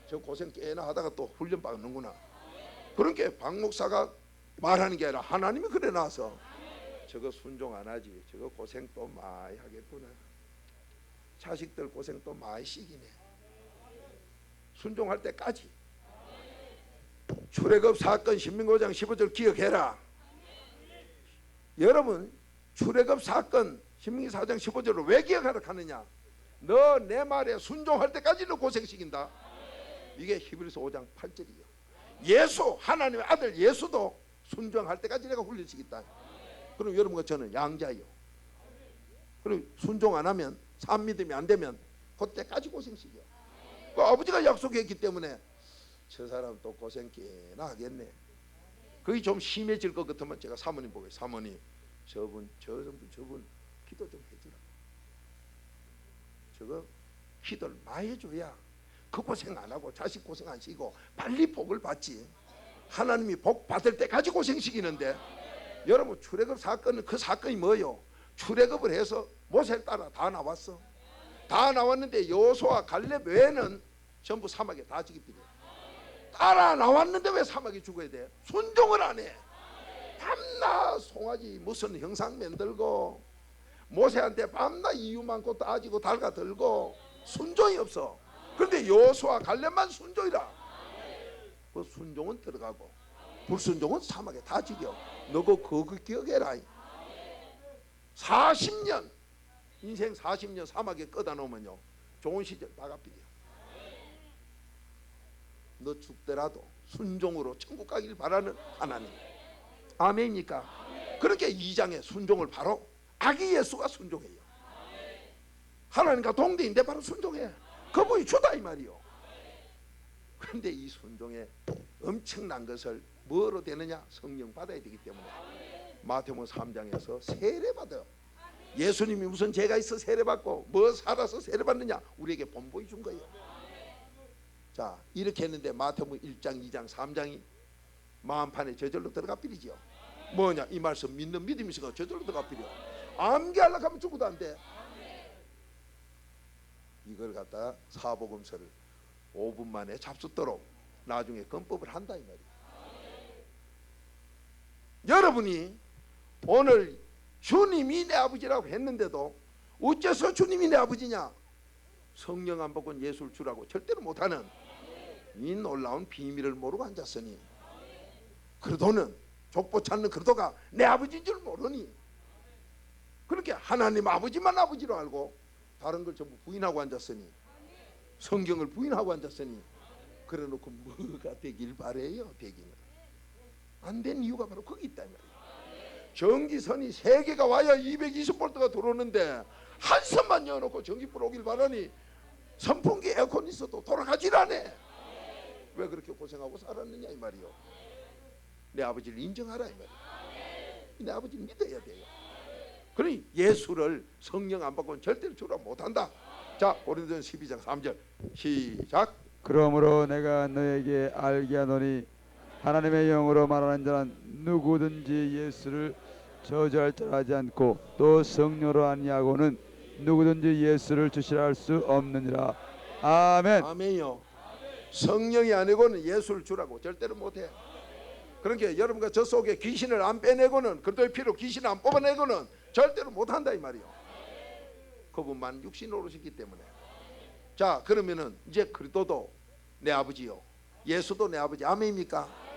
Speaker 1: 저 고생 꽤나 하다가 또 훈련 받는구나. 그러니까 박 목사가 말하는 게 아니라 하나님이 그래 놔서 저거 순종 안 하지, 저거 고생 또 많이 하겠구나. 자식들 고생 또 많이 시기네. 순종할 때까지. 출애굽 사건 신민고장 15절 기억해라. 여러분 출애굽 사건 신민기 4장 15절을 왜 기억하라 하느냐? 너 내 말에 순종할 때까지 너 고생시킨다. 이게 히브리서 5장 8절이요. 예수 하나님의 아들 예수도 순종할 때까지 내가 훈련시켰다. 그럼 여러분과 저는 양자요. 그리고 순종 안 하면 산 믿음이 안 되면 그때까지 고생시켜. 그 아버지가 약속했기 때문에 저 사람 또 고생 꽤나 하겠네. 그게 좀 심해질 것 같으면 제가 사모님 보고 사모님 저분 기도 좀 해주라. 저거 기도를 많이 해줘야 그 고생 안 하고 자식 고생 안 시키고 빨리 복을 받지. 하나님이 복 받을 때까지 고생시키는데 여러분 출애굽 사건은 그 사건이 뭐요? 출애굽을 해서 모세를 따라 다 나왔어. 다 나왔는데 여호수아 갈렙 외에는 전부 사막에 다 죽이버려. 따라 나왔는데 왜 사막에 죽어야 돼? 순종을 안 해. 밤낮 송아지 무슨 형상 만들고 모세한테 밤낮 이유 많고 따지고 달가들고 순종이 없어. 그런데 여호수아 갈렙만 순종이라. 그 순종은 들어가고 불순종은 사막에 다 죽여. 너그 그거 기억해라. 40년 인생 40년 사막에 끄다 놓으면요 좋은 시절 다 갚이려. 너 죽더라도 순종으로 천국 가길 바라는 하나님. 아멘입니까? 그렇게 2장의 순종을 바로 아기 예수가 순종해요. 하나님과 동대인데 바로 순종해. 그분이 주다 이 말이요. 그런데 이 순종에 엄청난 것을 뭐로 되느냐? 성령 받아야 되기 때문에 마태복음 3장에서 세례 받아요. 예수님이 무슨 죄가 있어 세례 받고 뭐 살아서 세례 받느냐? 우리에게 본보여 준 거예요. 자 이렇게 했는데 마태복음 1장 2장 3장이 마음판에 저절로 들어가 버리죠. 뭐냐? 이 말씀 믿는 믿음이 있어서 저절로 들어가 버려. 암기하려고 하면 죽어도 안 돼. 이걸 갖다가 사복음서를 5분 만에 잡숫도록 나중에 건법을 한다 이 말이에요. 여러분이 오늘 주님이 내 아버지라고 했는데도 어째서 주님이 내 아버지냐? 성령 안 받고 예수를 주라고 절대로 못하는 이 놀라운 비밀을 모르고 앉았으니 그러도는 족보 찾는 그러도가 내 아버지인 줄 모르니 그렇게 하나님 아버지만 아버지로 알고 다른 걸 전부 부인하고 앉았으니 성경을 부인하고 앉았으니 그래놓고 뭐가 되길 바래요? 되기는 안 된 이유가 바로 거기 있다 말이에요. 전기선이 3개가 와야 220V가 들어오는데 한 선만 열어놓고 전기불 오길 바라니 선풍기 에어컨 있어도 돌아가질 않아. 왜 그렇게 고생하고 살았느냐 이 말이요. 내 아버지를 인정하라 이 말이요. 내 아버지를 믿어야 돼요. 그러니 예수를 성령 안 받고는 절대로 주라 못한다. 자 고린도전서 12장 3절 시작.
Speaker 2: 그러므로 내가 너에게 알게 하노니 하나님의 영으로 말하는 자는 누구든지 예수를 저주할 줄 하지 않고 또 성령으로 아니하고는 누구든지 예수를 주시라 할 수 없느니라. 아멘.
Speaker 1: 아멘요. 성령이 아니고는 예수를 주라고 절대로 못해. 그러니까 여러분과 저 속에 귀신을 안 빼내고는 그리스도의 피로 귀신을 안 뽑아내고는 절대로 못한다 이 말이요. 그분만 육신 오르셨기 때문에. 자 그러면은 이제 그리스도도 내 아버지요 예수도 내 아버지. 아멘입니까?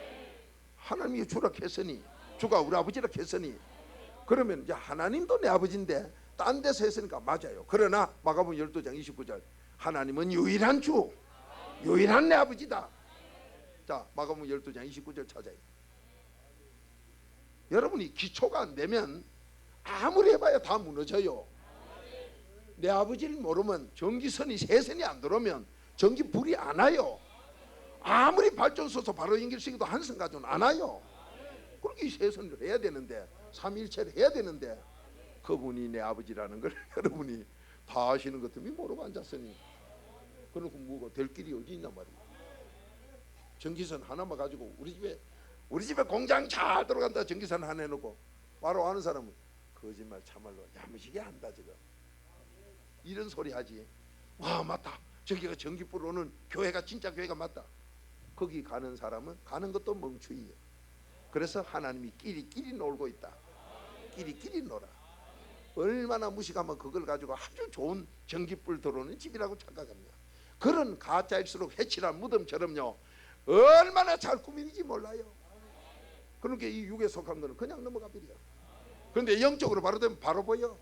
Speaker 1: 하나님이 주라 했으니 주가 우리 아버지라 했으니 그러면 이제 하나님도 내 아버지인데 딴 데서 했으니까 맞아요. 그러나 마가복음 12장 29절 하나님은 유일한 주 유일한 내 아버지다. 자 마가복음 12장 29절 찾아요. 여러분이 기초가 안 되면 아무리 해봐야 다 무너져요. 내 아버지를 모르면 전기선이 세선이 안 들어오면 전기불이 안 와요. 아무리 발전소에서 바로 연결시켜도 한선 가져는 안 와요. 그렇게 세선을 해야 되는데 삼일체를 해야 되는데 그분이 내 아버지라는 걸 여러분이 다 아시는 것 때문에 모르고 앉았으니 그러고 뭐가 될 길이 어디 있단 말이에요. 전기선 하나만 가지고 우리 집에 공장 잘 들어간다 전기선 하나 해놓고 바로 아는 사람은 거짓말 참말로 야무지게 한다 지금. 이런 소리 하지. 와 맞다. 저기가 전기불 오는 교회가 진짜 교회가 맞다. 거기 가는 사람은 가는 것도 멍충이에요. 그래서 하나님이 끼리끼리 놀고 있다. 끼리끼리 놀아. 얼마나 무식하면 그걸 가지고 아주 좋은 전기불 들어오는 집이라고 착각합니다. 그런 가짜일수록 해치란 무덤처럼요, 얼마나 잘 꾸미는지 몰라요. 그러니까 이 육에 속한 거는 그냥 넘어가 버려. 그런데 영적으로 바로 되면 바로 보여.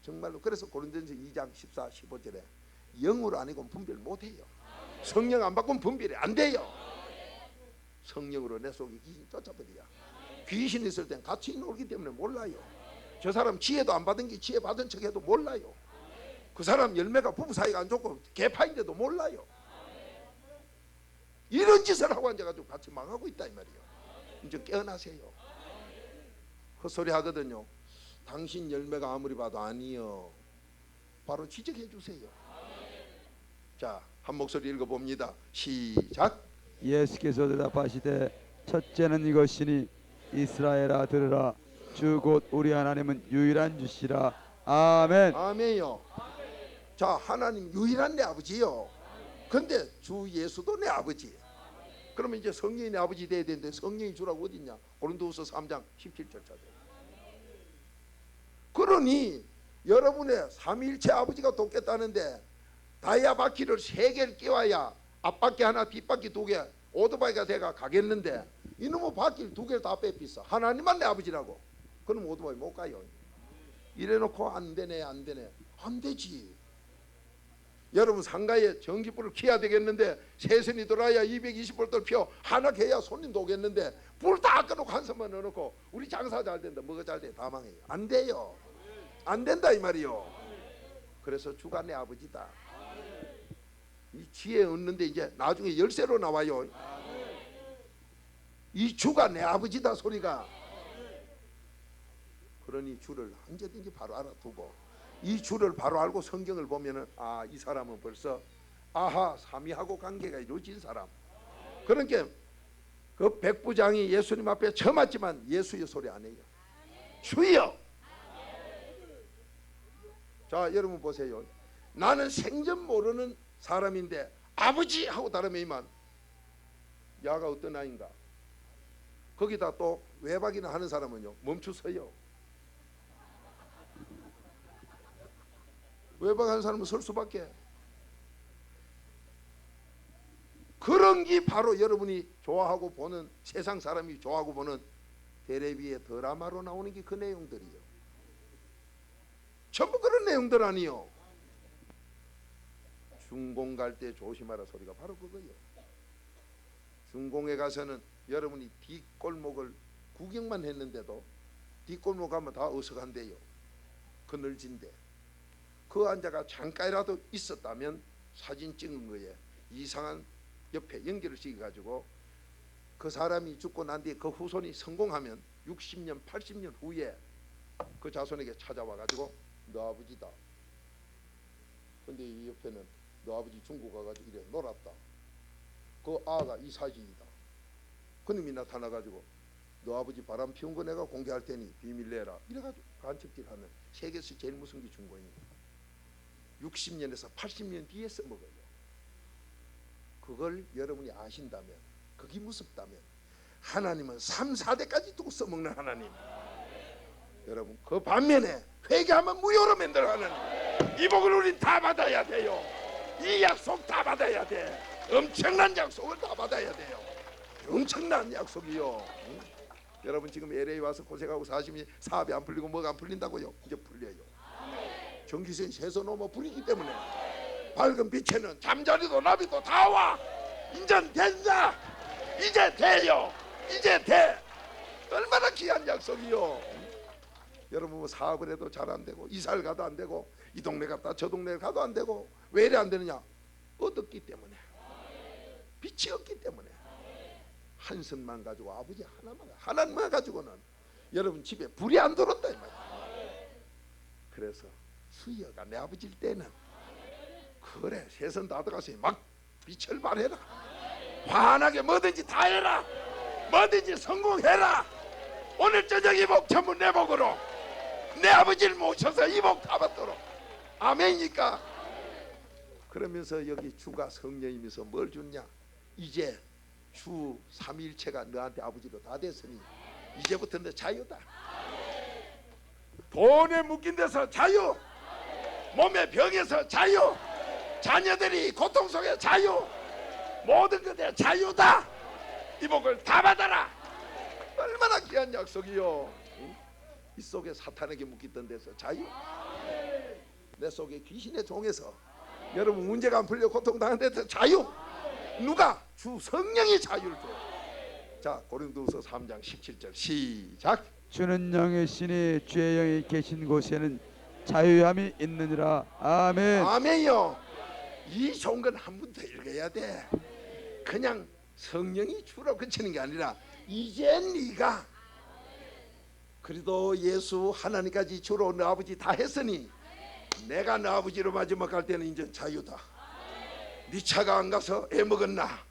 Speaker 1: 정말로. 그래서 고린도전서 2장 14, 15절에 영으로 아니고 분별 못해요. 성령 안 받고는 분별이 안 돼요. 성령으로 내 속에 귀신 쫓아버려. 귀신 있을 땐 같이 놀기 때문에 몰라요. 저 사람 지혜도 안 받은 게 지혜 받은 척해도 몰라요. 그 사람 열매가 부부 사이가 안 좋고 개파인데도 몰라요. 이런 짓을 하고 앉아가지고 같이 망하고 있다 이 말이에요. 이제 깨어나세요. 헛소리 하거든요. 당신 열매가 아무리 봐도 아니요. 바로 지적해 주세요. 자, 한 목소리 읽어봅니다. 시작.
Speaker 2: 예수께서 대답하시되 첫째는 이것이니 이스라엘아 들으라 주 곧 우리 하나님은 유일한 주시라. 아멘.
Speaker 1: 아멘요. 자, 하나님 유일한 내 아버지요. 근데 주 예수도 내 아버지. 그러면 이제 성령이 내 아버지 돼야 되는데 성령이 주라고 어디 있냐? 고린도후서 3장 17절 찾아요. 그러니 여러분의 삼위일체 아버지가 돕겠다는데 다이아 바퀴를 3개를 끼워야 앞바퀴 하나 뒷바퀴 2개 오토바이가 돼가 가겠는데 이놈의 바퀴를 2개를 다 빼삐어. 하나님만 내 아버지라고. 그럼 오토바이 못 가요. 이래놓고 안 되네 안 되네. 안 되지. 여러분 상가에 전기불을 켜야 되겠는데 세선이 들어야 220볼트를 펴 하나 개야 손님도 오겠는데 불 다 꺼놓고 한숨만 넣어놓고 우리 장사 잘 된다 뭐가 잘 돼 다 망해요. 안 돼요. 안 된다 이 말이요. 그래서 주가 내 아버지다. 이 지혜 얻는데 이제 나중에 열쇠로 나와요. 이 주가 내 아버지다 소리가. 그러니 주를 언제든지 바로 알아두고 이 주를 바로 알고 성경을 보면은 아, 이 사람은 벌써 아하 삼위하고 관계가 이루어진 사람. 그러니까 그 백부장이 예수님 앞에 처맞지만 예수의 소리 안 해요. 주여. 자, 여러분 보세요. 나는 생전 모르는 사람인데 아버지 하고 다름이만 야가 어떤 아인가. 거기다 또 외박이나 하는 사람은요 멈추서요. 외박하는 사람은 설 수밖에. 그런 게 바로 여러분이 좋아하고 보는 세상 사람이 좋아하고 보는 텔레비의 드라마로 나오는 게 그 내용들이요. 전부 그런 내용들 아니요. 중공 갈 때 조심하라 소리가 바로 그거예요. 중공에 가서는 여러분이 뒷골목을 구경만 했는데도 뒷골목 가면 다 어석한데요. 그늘진데 그 환자가 잠깐이라도 있었다면 사진 찍은 거에 이상한 옆에 연결을 시켜가지고 그 사람이 죽고 난 뒤에 그 후손이 성공하면 60년 80년 후에 그 자손에게 찾아와가지고 너 아버지다. 근데 이 옆에는 너 아버지 중국 가가지고 이래 놀았다. 그 아가 이 사진이다. 그놈이 나타나가지고 너 아버지 바람 피운 거 내가 공개할 테니 비밀 내라. 이래가지고 간첩질하는 세계에서 제일 무서운 게 중고입니다. 60년에서 80년 뒤에 써먹어요. 그걸 여러분이 아신다면, 그게 무섭다면 하나님은 3, 4대까지 두고 써먹는 하나님. 여러분 그 반면에 회개하면 무효로 만들어 하나님. 이 복을 우린 다 받아야 돼요. 이 약속 다 받아야 돼. 엄청난 약속을 다 받아야 돼요. 엄청난 약속이요. 응? 여러분 지금 LA 와서 고생하고 사시면 사업이 안 풀리고 뭐가 안 풀린다고요? 이제 풀려요. 전기세 세서 넘어 불이기 때문에 밝은 빛에는 잠자리도 나비도 다 와. 인전 된다. 이제 돼요. 이제 돼. 얼마나 귀한 약속이요. 여러분 뭐 사업을 해도 잘 안 되고 이사를 가도 안 되고 이 동네 갔다 저 동네 가도 안 되고 왜 이래 안 되느냐? 얻었기 때문에. 빛이 없기 때문에. 한선만 가지고 아버지 하나만 가지고는 여러분 집에 불이 안 들어온다 이 말이야. 그래서 수여가 내 아버지일 때는 그래 세선 다 들어가서 막 빛을 발해라. 환하게 뭐든지 다 해라. 뭐든지 성공해라. 오늘 저녁 이 복 전부 내 복으로 내 아버지를 모셔서 이 복 다 받도록. 아멘이니까. 그러면서 여기 주가 성령이면서 뭘 줬냐? 이제 주 삼위일체가 너한테 아버지로 다 됐으니 이제부터 너 자유다. 돈에 묶인 데서 자유, 몸의 병에서 자유, 자녀들이 고통 속에 자유, 모든 것에 자유다. 이 복을 다 받아라. 얼마나 귀한 약속이요. 이 속에 사탄에게 묶였던 데서 자유, 내 속에 귀신의 종에서 여러분 문제가 안 풀려 고통당한 데서 자유. 누가? 주 성령이 자유를 줘. 자, 고린도후서 3장 17절 시작.
Speaker 2: 주는 영의 신이 주의 영이 계신 곳에는 자유함이 있느니라. 아멘.
Speaker 1: 아멘요. 이 좋은 건 한 번 더 읽어야 돼. 그냥 성령이 주라고 그치는 게 아니라 이제 네가 그래도 예수 하나님까지 주로 너 아버지 다 했으니 내가 너 아버지로 마지막 갈 때는 이제 자유다. 네 차가 안 가서 애먹었나?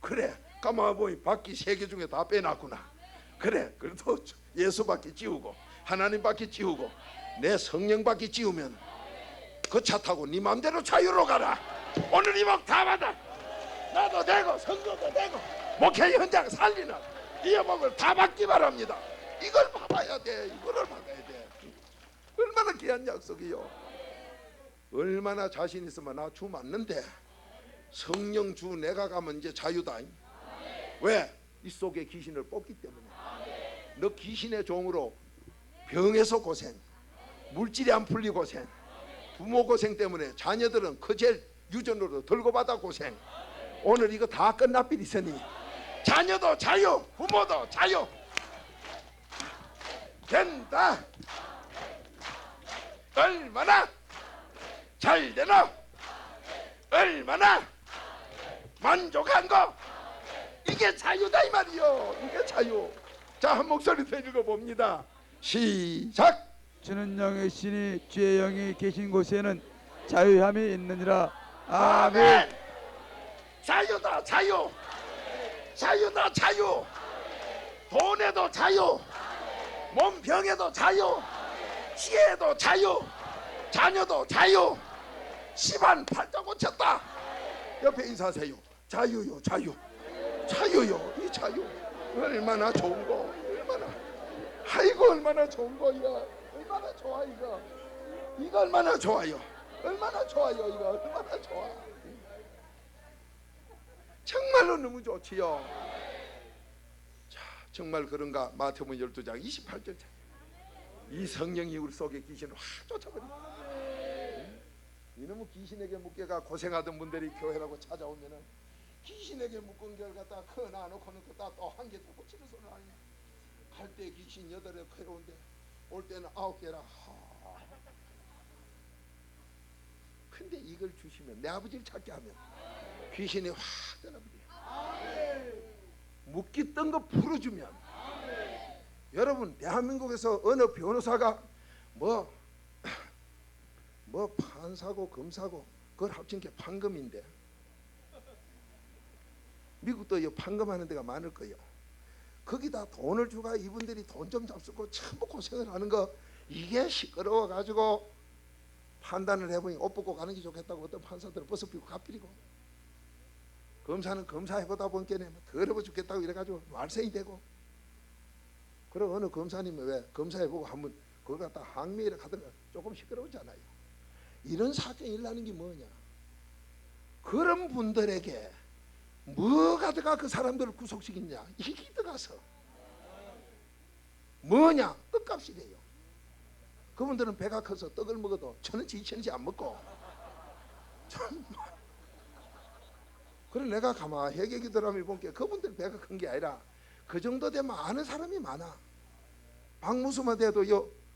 Speaker 1: 그래, 가만 보니 바퀴 3개 중에 다 빼놨구나. 그래, 그래도 예수 바퀴 찌우고 하나님 바퀴 찌우고 내 성령 바퀴 찌우면 그 차 타고 네 맘대로 자유로 가라. 오늘 이 복 다 받아. 나도 되고 성도도 되고 목회 현장 살리는 이 복을 다 받기 바랍니다. 이걸 받아야 돼. 이거를 받아야 돼. 얼마나 귀한 약속이요. 얼마나 자신 있으면 나 주 맞는데 성령 주 내가 가면 이제 자유다. 왜? 이 속에 귀신을 뽑기 때문에. 너 귀신의 종으로 병에서 고생, 물질이 안 풀리 고생, 부모 고생 때문에 자녀들은 그제 유전으로 들고 받아 고생. 오늘 이거 다 끝나필 있으니 자녀도 자유, 부모도 자유 된다. 얼마나 잘 되나? 얼마나 만족한 거? 이게 자유다 이 말이요. 이게 자유. 자, 한 목소리 더 읽어봅니다. 시작.
Speaker 2: 주는 영의 신이 주의 영이 계신 곳에는 자유함이 있느니라. 아멘.
Speaker 1: 아멘. 자유다 자유. 자유다 자유. 돈에도 자유, 몸병에도 자유, 지혜에도 자유, 자녀도 자유. 집안 팔자 고쳤다. 옆에 인사하세요. 자유요 자유. 자유요. 이 자유 얼마나 좋은 거. 얼마나, 아이고 얼마나 좋은 거. 이거 얼마나 좋아. 이거 얼마나 좋아요. 얼마나 좋아요. 이거 얼마나 좋아. 정말로 너무 좋지요. 자, 정말 그런가? 마태복음 12장 28절. 이 성령이 우리 속에 귀신을 확 쫓아버린다. 이놈의 귀신에게 묶여가 고생하던 분들이 교회라고 찾아오면은 귀신에게 묶은 걸 갖다 그 놔놓고는 그다 또 한 개 더 붙이는 소리 아니야. 갈 때 귀신 8에 괴로운데 올 때는 9개라. 근데 이걸 주시면 내 아버지를 찾게 하면 귀신이 확 떠나버려. 묶였던 거 풀어주면. 여러분, 대한민국에서 어느 변호사가 뭐 판사고 검사고 그걸 합친 게 판검인데, 미국도 이 판검하는 데가 많을 거예요. 거기다 돈을 주가 이분들이 돈 좀 잡수고 전부 고생을 하는 거, 이게 시끄러워 가지고 판단을 해보니 옷 벗고 가는 게 좋겠다고 어떤 판사들은 벗어 피고 갚이고, 검사는 검사해보다 보니까 더러워 죽겠다고 이래가지고 말썽이 되고. 그럼 어느 검사님은 왜 검사해보고 한번 그걸 갖다 항미를 하더라. 조금 시끄러우잖아요. 이런 사건이 일어나는 게 뭐냐? 그런 분들에게 뭐가 들어가 그 사람들을 구속시키냐? 이게 들어가서 뭐냐? 떡값이래요. 그분들은 배가 커서 떡을 먹어도 1,000원치 2,000원치 안 먹고 정말. 그래 내가 가만히 얘기하더라면 보니까 그분들 배가 큰 게 아니라 그 정도 되면 아는 사람이 많아. 박무수만 돼도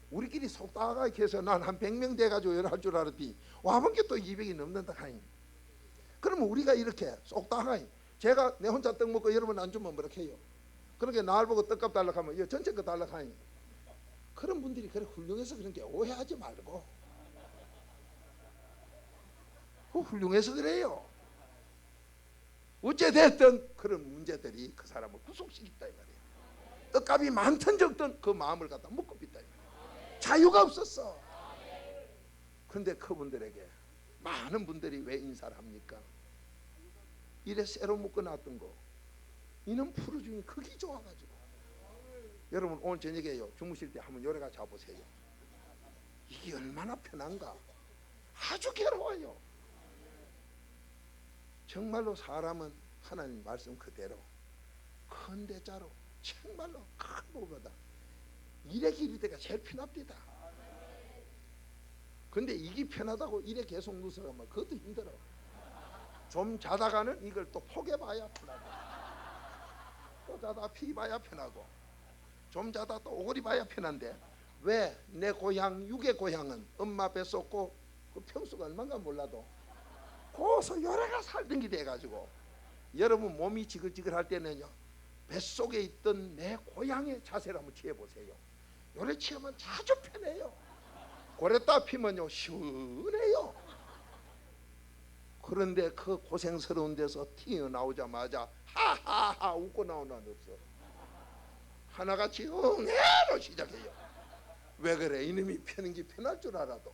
Speaker 1: 우리끼리 속다가 이렇게 해서 난 한 100명 돼가지고 할 줄 알았더니 와본 게 또 200이 넘는다 하니. 그러면 우리가 이렇게 속다가 제가 내 혼자 떡 먹고 여러분 안 주면 뭐라 해요? 그러니까 날 보고 떡값 달라고 하면 전체 거 달라고 하니. 그런 분들이 그래 훌륭해서 그런 게 오해하지 말고. 훌륭해서 그래요. 어찌됐든 그런 문제들이 그 사람을 구속시켰다 이 말이에요. 떡값이 많든 적든 그 마음을 갖다 묶고 있다. 자유가 없었어. 그런데 그분들에게 많은 분들이 왜 인사를 합니까? 이래 쇠로 묶어놨던 거 이는 풀어주니 그게 좋아가지고. 여러분 오늘 저녁에요 주무실 때 한번 요래가 잡으세요. 이게 얼마나 편한가. 아주 괴로워요. 정말로 사람은 하나님 말씀 그대로 큰 대자로 정말로 큰 것보다 일에 기를 때가 제일 편합니다. 근데 이게 편하다고 일에 계속 누워가면 그것도 힘들어. 좀 자다가는 이걸 또 포개봐야 편하고, 또 자다 피봐야 편하고, 좀 자다 또 오그리 봐야 편한데 왜 내 고향 육의 고향은 엄마 뱃속고 그 평수가 얼마인가 몰라도 거기서 요래가 살던 게 돼가지고 여러분 몸이 지글지글할 때는요 뱃속에 있던 내 고향의 자세를 한번 취해보세요. 요래 취하면 아주 편해요. 고랬다 피면요 시원해요. 그런데 그 고생스러운 데서 튀어나오자마자 하하하 웃고 나오는 한 없어. 하나같이 응애로 시작해요. 왜 그래? 이놈이 편한 게 편할 줄 알아도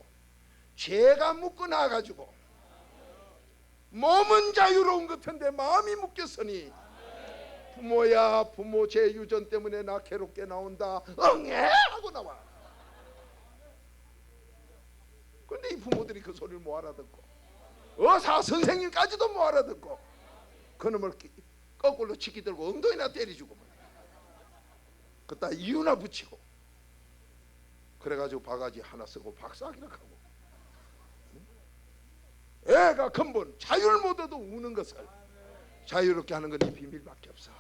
Speaker 1: 죄가 묶고 나가지고 몸은 자유로운 것 같은데 마음이 묶였으니 부모야 부모 죄 유전 때문에 나 괴롭게 나온다 응애 하고 나와. 근데 이 부모들이 그 소리를 못 알아듣고 의사 선생님까지도 못 알아듣고 그놈을 거꾸로 치기 들고 엉덩이나 때려주고 그따 이유나 붙이고 그래가지고 바가지 하나 쓰고 박사학위나 하고 애가 근본 자유를 못 얻어 우는 것을 자유롭게 하는 건 이 비밀밖에 없어.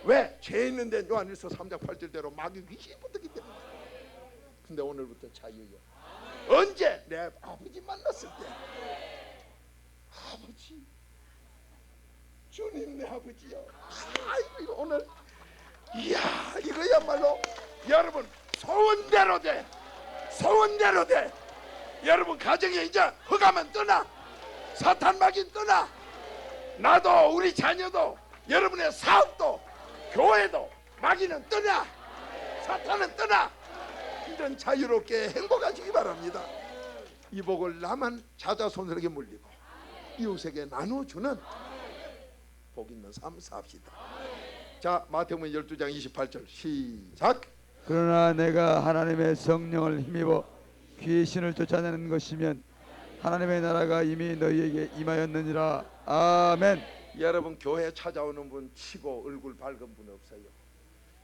Speaker 1: 왜? 죄 있는데 요한일서 3장 8절대로 마귀 귀신이 붙었기 때문에. 근데 오늘부터 자유요. 언제? 내 아버지 만났을 때. 아버지 주님 내 아버지요. 이거 오늘 이야 이거야말로 여러분 소원대로 돼. 소원대로 돼. 여러분 가정에 이제 흑암은 떠나. 사탄 마귀는 떠나. 나도 우리 자녀도 여러분의 사업도 교회도 마귀는 떠나. 사탄은 떠나. 이런 자유롭게 행복하시기 바랍니다. 이 복을 나만 자자손들에게 물리고 이웃에게 나눠주는 복 있는 삶 삽시다. 자 마태복음 12장 28절 시작.
Speaker 2: 그러나 내가 하나님의 성령을 힘입어 귀신을 쫓아내는 것이면 하나님의 나라가 이미 너희에게 임하였느니라. 아멘.
Speaker 1: 여러분 교회 찾아오는 분 치고 얼굴 밝은 분 없어요.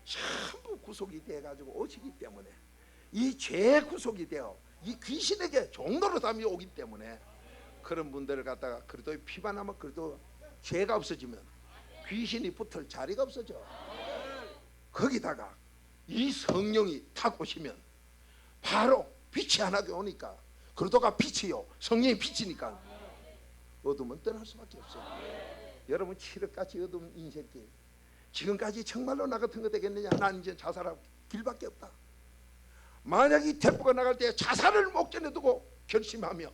Speaker 1: 전부 구속이 돼가지고 오시기 때문에 이 죄의 구속이 되어 이 귀신에게 종로로 담이 오기 때문에 그런 분들을 갖다가 그래도 피만 하면 그래도 죄가 없어지면 귀신이 붙을 자리가 없어져. 거기다가 이 성령이 탁 오시면 바로 빛이 하나가 오니까 그러다가 빛이요 성령이 빛이니까 어둠은 떠날 수밖에 없어요. 여러분 칠흑같이 어두운 인생길 지금까지 정말로 나 같은 거 되겠느냐. 난 이제 자살할 길밖에 없다. 만약 이 대포가 나갈 때 자살을 목전에 두고 결심하며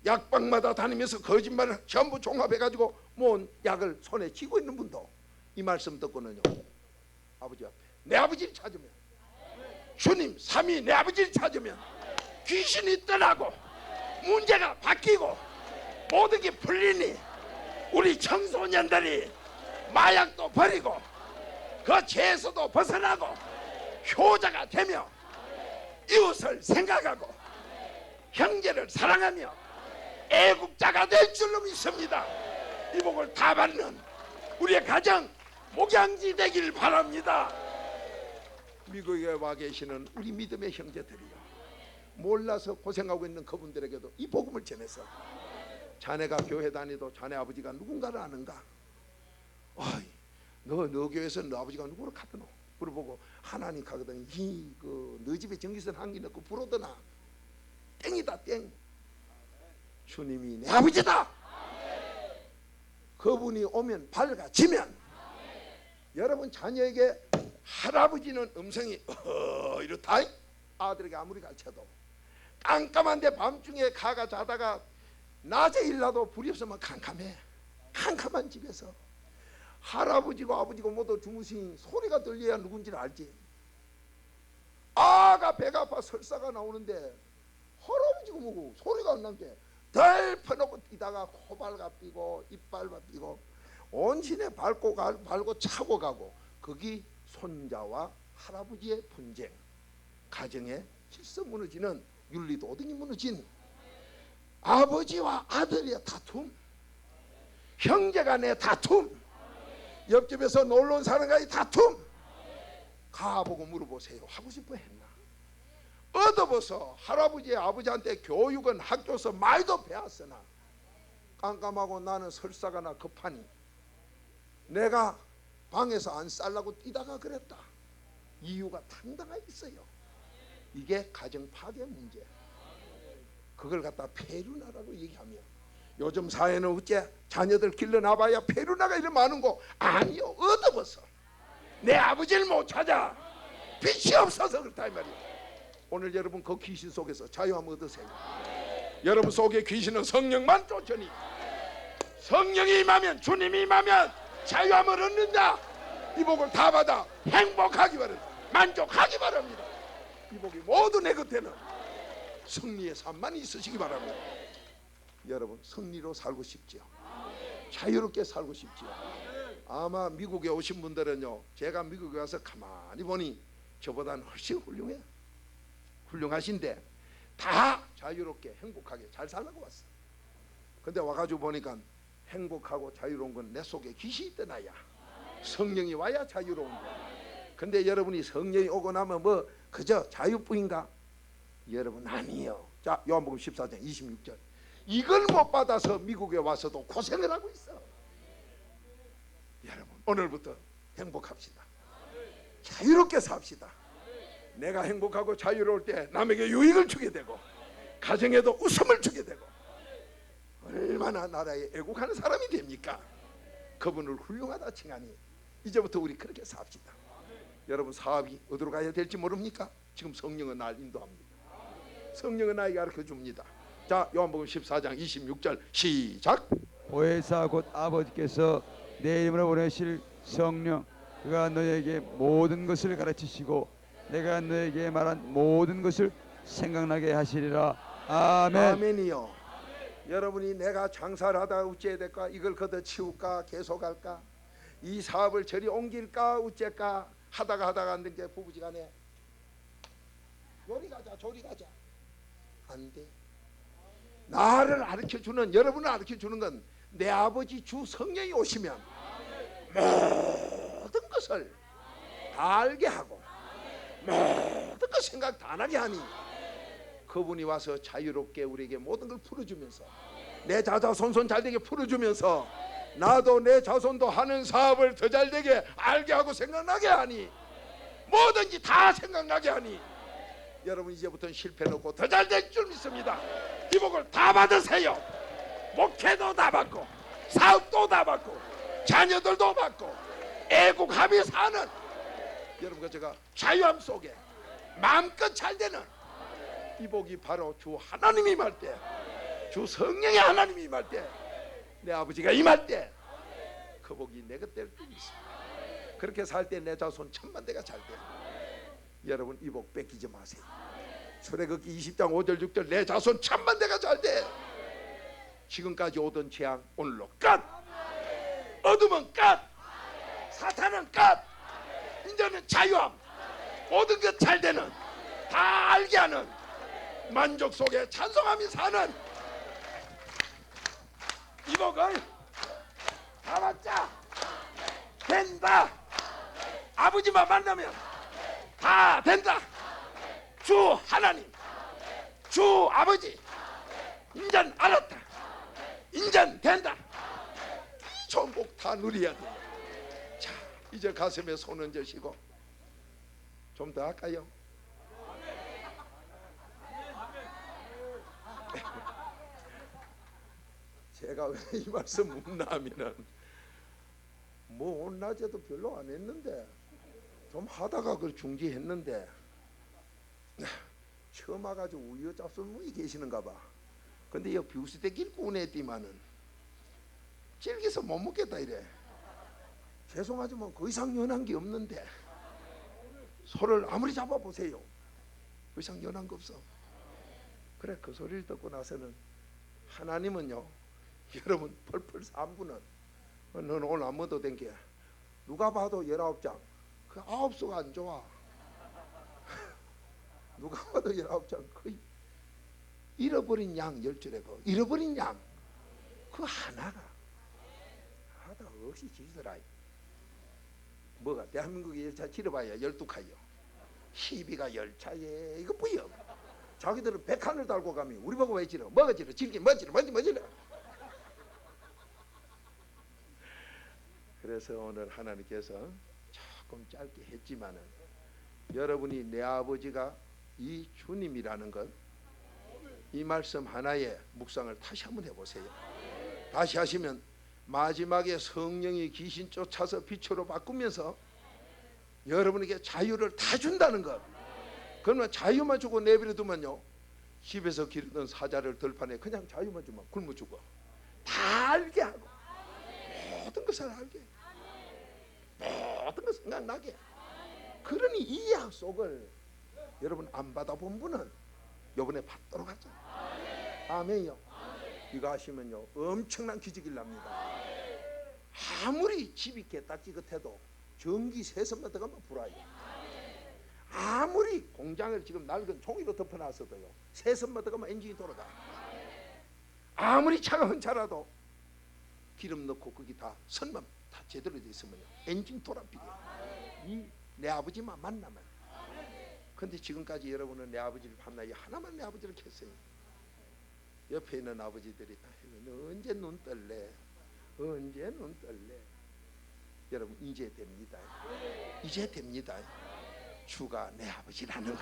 Speaker 1: 약방마다 다니면서 거짓말을 전부 종합해가지고 모은 약을 손에 쥐고 있는 분도 이 말씀 듣고는요 아버지 앞에 내 아버지를 찾으면 주님 삼위 내 아버지를 찾으면 귀신이 떠나고 문제가 바뀌고 모든 게 풀리니 우리 청소년들이 마약도 버리고 그 죄에서도 벗어나고 효자가 되며 이웃을 생각하고 형제를 사랑하며 애국자가 될 줄로 믿습니다. 이 복을 다 받는 우리의 가정 목양지 되길 바랍니다. 미국에 와 계시는 우리 믿음의 형제들이요 몰라서 고생하고 있는 그분들에게도 이 복음을 전해서 자네가 교회 다니도 자네 아버지가 누군가를 아는가? 어이, 너 교회에서 너 아버지가 누구를 가더노? 물어보고 하나님 가거든 너 집에 전기선 한 개 넣고 불어드나? 땡이다 땡. 주님이 내 아버지다. 그분이 오면 밝아지면 여러분 자녀에게 할아버지는 음성이 이렇다. 아들에게 아무리 가르쳐도 깜깜한데 밤중에 가가 자다가 낮에 일나도 불이 없으면 캄캄해. 캄캄한 집에서 할아버지고 아버지고 모두 주무시니 소리가 들려야 누군지를 알지. 아가 배가 아파 설사가 나오는데 할아버지고 뭐고 소리가 안 나게 덜 펴놓고 뛰다가 코발가 삐고 이빨가 삐고 온 시내 밟고 차고 가고, 거기 손자와 할아버지의 분쟁, 가정의 질서 무너지는, 윤리도덕이 무너진, 아버지와 아들의 다툼, 형제간의 다툼, 옆집에서 놀러 온 사람과의 다툼. 가보고 물어보세요. 하고 싶어 했나? 얻어보서 할아버지 아버지한테 교육은 학교에서 말도 배웠으나 깜깜하고 나는 설사가나 급하니 내가 방에서 안 살라고 뛰다가 그랬다. 이유가 당당하게 있어요. 이게 가정 파괴 문제. 그걸 갖다 페루나라고 얘기하며, 요즘 사회는 어째 자녀들 길러나봐야 페루나가 이렇게 많은 거 아니요. 얻어버서 내 아버지를 못 찾아. 빛이 없어서 그렇다 이 말이에요. 오늘 여러분 그 귀신 속에서 자유함 얻으세요. 여러분 속에 귀신은 성령만 쫓으니, 성령이 임하면, 주님이 임하면 자유함을 얻는다. 이 복을 다 받아 행복하기 바랍니다. 만족하기 바랍니다. 이 복이 모두 내 곁에는 승리의 삶만 있으시기 바랍니다. 여러분 승리로 살고 싶지요? 자유롭게 살고 싶지요? 아마 미국에 오신 분들은요, 제가 미국에 와서 가만히 보니 저보다는 훨씬 훌륭하신데 다 자유롭게 행복하게 잘 살라고 왔어. 근데 와가지고 보니까 행복하고 자유로운 건 내 속에 귀신이 떠나야, 성령이 와야 자유로운 거야. 근데 여러분이 성령이 오고 나면 뭐 그저 자유뿐인가? 여러분 아니에요. 자, 요한복음 14장 26절, 이걸 못 받아서 미국에 와서도 고생을 하고 있어. 여러분 오늘부터 행복합시다. 자유롭게 삽시다. 내가 행복하고 자유로울 때 남에게 유익을 주게 되고 가정에도 웃음을 주게 되고 얼마나 나라에 애국하는 사람이 됩니까? 그분을 훌륭하다 칭하니 이제부터 우리 그렇게 삽시다. 여러분 사업이 어디로 가야 될지 모릅니까? 지금 성령은 날 인도합니다. 성령은 나에게 가르쳐 줍니다. 자, 요한복음 14장 26절 시작.
Speaker 2: 보혜사 곧 아버지께서 내 이름으로 보내실 성령, 그가 너에게 모든 것을 가르치시고 내가 너에게 말한 모든 것을 생각나게 하시리라. 아멘.
Speaker 1: 아멘이요. 여러분이 내가 장사를 하다가 어찌해야 될까? 이걸 걷어치울까? 계속할까? 이 사업을 저리 옮길까? 어째까? 하다가 안 된 게 부부지간에 요리 가자 저리 가자 안 돼. 나를 가르쳐주는, 여러분을 가르쳐주는 건 내 아버지 주 성령이 오시면 모든 것을 다 알게 하고 모든 것 생각 다 나게 하니, 그분이 와서 자유롭게 우리에게 모든 걸 풀어주면서 내 자손 잘되게 풀어주면서 나도 내 자손도 하는 사업을 더 잘되게 알게 하고 생각나게 하니, 뭐든지 다 생각나게 하니, 여러분 이제부터는 실패 놓고 더 잘될 줄 믿습니다. 이 복을 다 받으세요. 목회도 다 받고 사업도 다 받고 자녀들도 받고 애국함이 사는, 여러분과 제가 자유함 속에 마음껏 잘되는 이 복이 바로 주 하나님이 임할 때, 주 성령의 하나님이 임할 때, 내 아버지가 임할 때 그 복이 내 것 될 줄 믿습니다. 그렇게 살 때 내 자손 천만 대가 잘 돼. 여러분 이 복 뺏기지 마세요. 출애굽기 20장 5절 6절 내 자손 천만 대가 잘 돼. 지금까지 오던 재앙 오늘로 끝. 어둠은 끝. 사탄은 끝. 이제는 자유함, 모든 것 잘 되는, 다 알게 하는, 만족 속에 찬송하며 사는 이 복을 다 받자. 된다. 아버지만 만나면 다 된다. 주 하나님, 주 아버지, 인전 알았다. 인전 된다. 이 좋은 복 다 누려야 돼. 자, 이제 가슴에 손 얹으시고 좀 더 할까요? 제가 왜 이 말씀 묻나 하면은, 뭐 오늘 낮에도 별로 안 했는데 좀 하다가 그걸 중지했는데 처음 와가지고 우유 잡수분이 계시는가 봐. 근데 이 비우스대 길고 운했디만은 질겨서 못 먹겠다 이래. 죄송하지만 그 이상 연한 게 없는데 소를 아무리 잡아보세요. 그 이상 연한 거 없어. 그래, 그 소리를 듣고 나서는 하나님은요, 여러분 펄펄 3분은 너는 오늘 안 먹어도 된 게 누가 봐도 19장 그 9수가 안 좋아. 누가 봐도 19장 거의 잃어버린 양 10줄에 그 잃어버린 양 그 하나가 하다 없이 지더라. 뭐가 대한민국의 열차 길어봐야 12칸이요. 희비가 열차에 이거 뭐야. 자기들은 100칸을 달고 가면 우리 보고 왜 지러. 뭐가 지러. 질기 뭐 지러. 뭔지 뭐 지러. 그래서 오늘 하나님께서 조금 짧게 했지만은 여러분이 내 아버지가 이 주님이라는 것, 이 말씀 하나에 묵상을 다시 한번 해보세요. 다시 하시면 마지막에 성령이 귀신 쫓아서 빛으로 바꾸면서 여러분에게 자유를 다 준다는 것. 그러면 자유만 주고 내버려 두면요, 집에서 기르던 사자를 들판에 그냥 자유만 주면 굶어 죽어. 다 알게 하고 모든 것을 알게, 모든 것을 생각나게. 그러니 이 약속을 여러분 안 받아본 분은 이번에 받도록 하죠. 아멘요. 이거 하시면요 엄청난 기적이 납니다. 아무리 집이 개딱지 같아도 전기 세선만 들어가면 불어요. 아무리 공장을 지금 낡은 종이로 덮어놨어도요 세선만 들어가면 엔진이 돌아가. 아무리 차가 흔차라도 기름 넣고 거기 다 선만 다 제대로 돼 있으면요 엔진 돌아비려. 이 내 아버지만 만나면. 근데 지금까지 여러분은 내 아버지를 만나요 하나만 내 아버지를 켰어요. 옆에 있는 아버지들이 너 언제 눈 뜰래? 언제 눈 뜰래? 여러분 이제 됩니다. 이제 됩니다. 주가 내 아버지라는 거.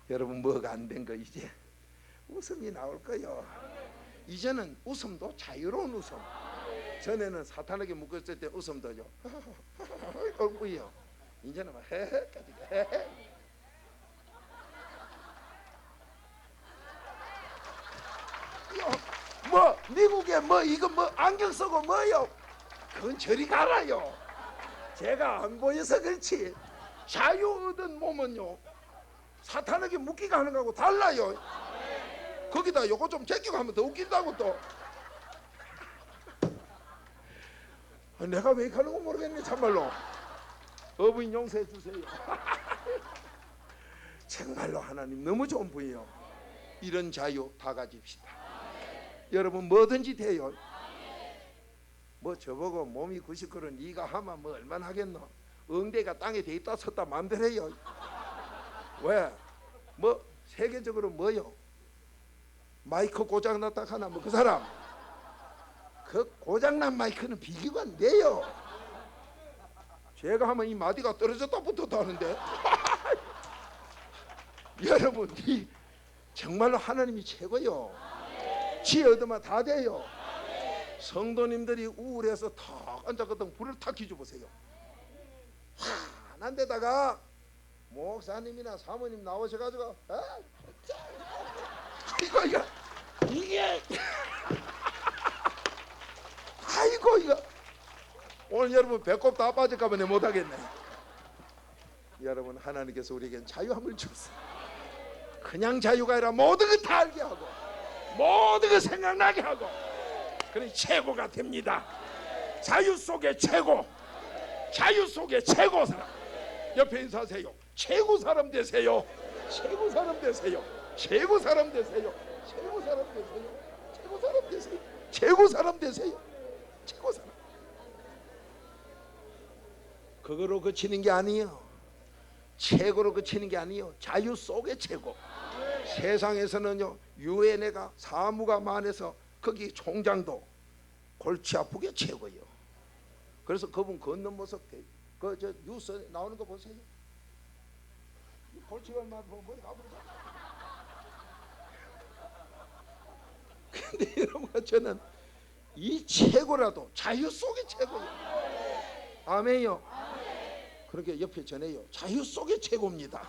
Speaker 1: 여러분 뭐가 안 된 거 이제 웃음이 나올 거요. 이제는 웃음도 자유로운 웃음. 전에는 사탄에게 묶였을 때 웃음도요 얼굴이요. 이제는 막 헤헤까지 헤헤. 뭐 미국에 뭐 이거 뭐 안경 쓰고 뭐요? 그건 저리 가라요. 제가 안 보여서 그렇지 자유 얻은 몸은요 사탄에게 묶기가 하는 거하고 달라요. 거기다 요거 좀 제끼고 하면 더 웃긴다고 또. 내가 왜 이렇게 하는 거 모르겠네 참말로. 어부인 용서해 주세요. 정말로 하나님 너무 좋은 분이에요. 이런 자유 다 가집시다. 여러분 뭐든지 돼요. 뭐 저보고 몸이 90kg 네가 하면 뭐 얼마나 하겠노. 엉대가 땅에 대 있다 섰다 마음대로 해요. 왜? 뭐 세계적으로 뭐요? 마이크 고장났다 하나 뭐 그 사람 그 고장난 마이크는 비교가 안 돼요. 제가 하면 이 마디가 떨어졌다 붙었다 하는데 여러분 이 정말로 하나님이 최고요. 지 얻으면 다 돼요. 성도님들이 우울해서 탁 앉았거든 불을 탁 켜줘보세요. 환한 데다가 목사님이나 사모님 나오셔가지고 이게 아이고 이거 오늘 여러분 배꼽 다 빠질까봐 내 못하겠네. 여러분 하나님께서 우리에겐 자유함을 주셨어요. 그냥 자유가 아니라 모든 걸 다 알게 하고 모든 걸 생각나게 하고 그러니 최고가 됩니다. 자유 속의 최고, 자유 속의 최고 사람. 옆에 인사하세요. 최고 사람 되세요. 최고 사람 되세요. 최고 사람 되세요. 최고 사람 되세요. 최고 사람 되세요. 최고 사람 되세요. 최고 사람. 그거로 그치는 게 아니에요. 최고로 그치는 게 아니에요. 자유 속의 최고. 세상에서는요 유엔회가 사무가 많아서 거기 총장도 골치 아프게 최고예요. 그래서 그분 걷는 모습 그 저 뉴스 나오는 거 보세요. 골치가 얼마나 보면 머리가 아프죠. 근데 여러분 저는 이 최고라도 자유 속의 최고예요. 아멘요. 그렇게 옆에 전해요. 자유 속의 최고입니다.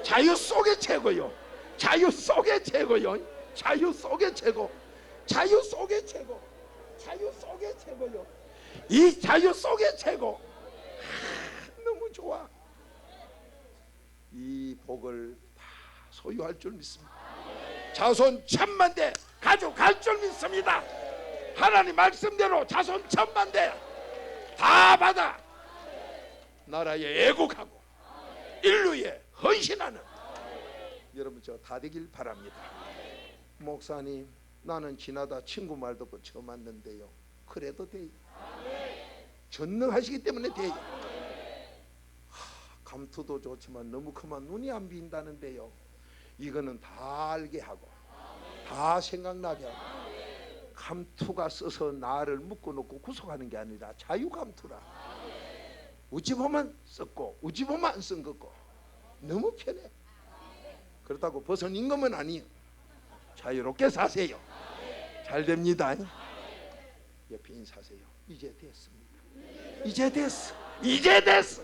Speaker 1: 자유 속의 최고요. 자유 속의 최고요. 자유 속의 최고. 자유 속의 최고. 자유 속의 최고요. 이 자유 속에 최고. 너무 좋아. 이 복을 다 소유할 줄 믿습니다. 자손 1000만대 가져갈 줄 믿습니다. 하나님 말씀대로 자손 1000만대 다 받아 나라에 애국하고 인류에 헌신하는 여러분 저 다 되길 바랍니다. 목사님, 나는 지나다 친구 말 듣고 처음 왔는데요. 그래도 돼요. 전능하시기 때문에 돼요. 감투도 좋지만 너무 크면 눈이 안 빈다는데요. 이거는 다 알게 하고 다 생각나게 하고, 감투가 써서 나를 묶어놓고 구속하는 게 아니라 자유감투라. 우찌 보면 썼고 우찌 보면 안 쓴 거고 너무 편해. 그렇다고 벗은 임금은 아니에요. 자유롭게 사세요. 잘 됩니다. 옆에 인사하세요. 이제 됐습니다. 이제 됐어. 이제 됐어.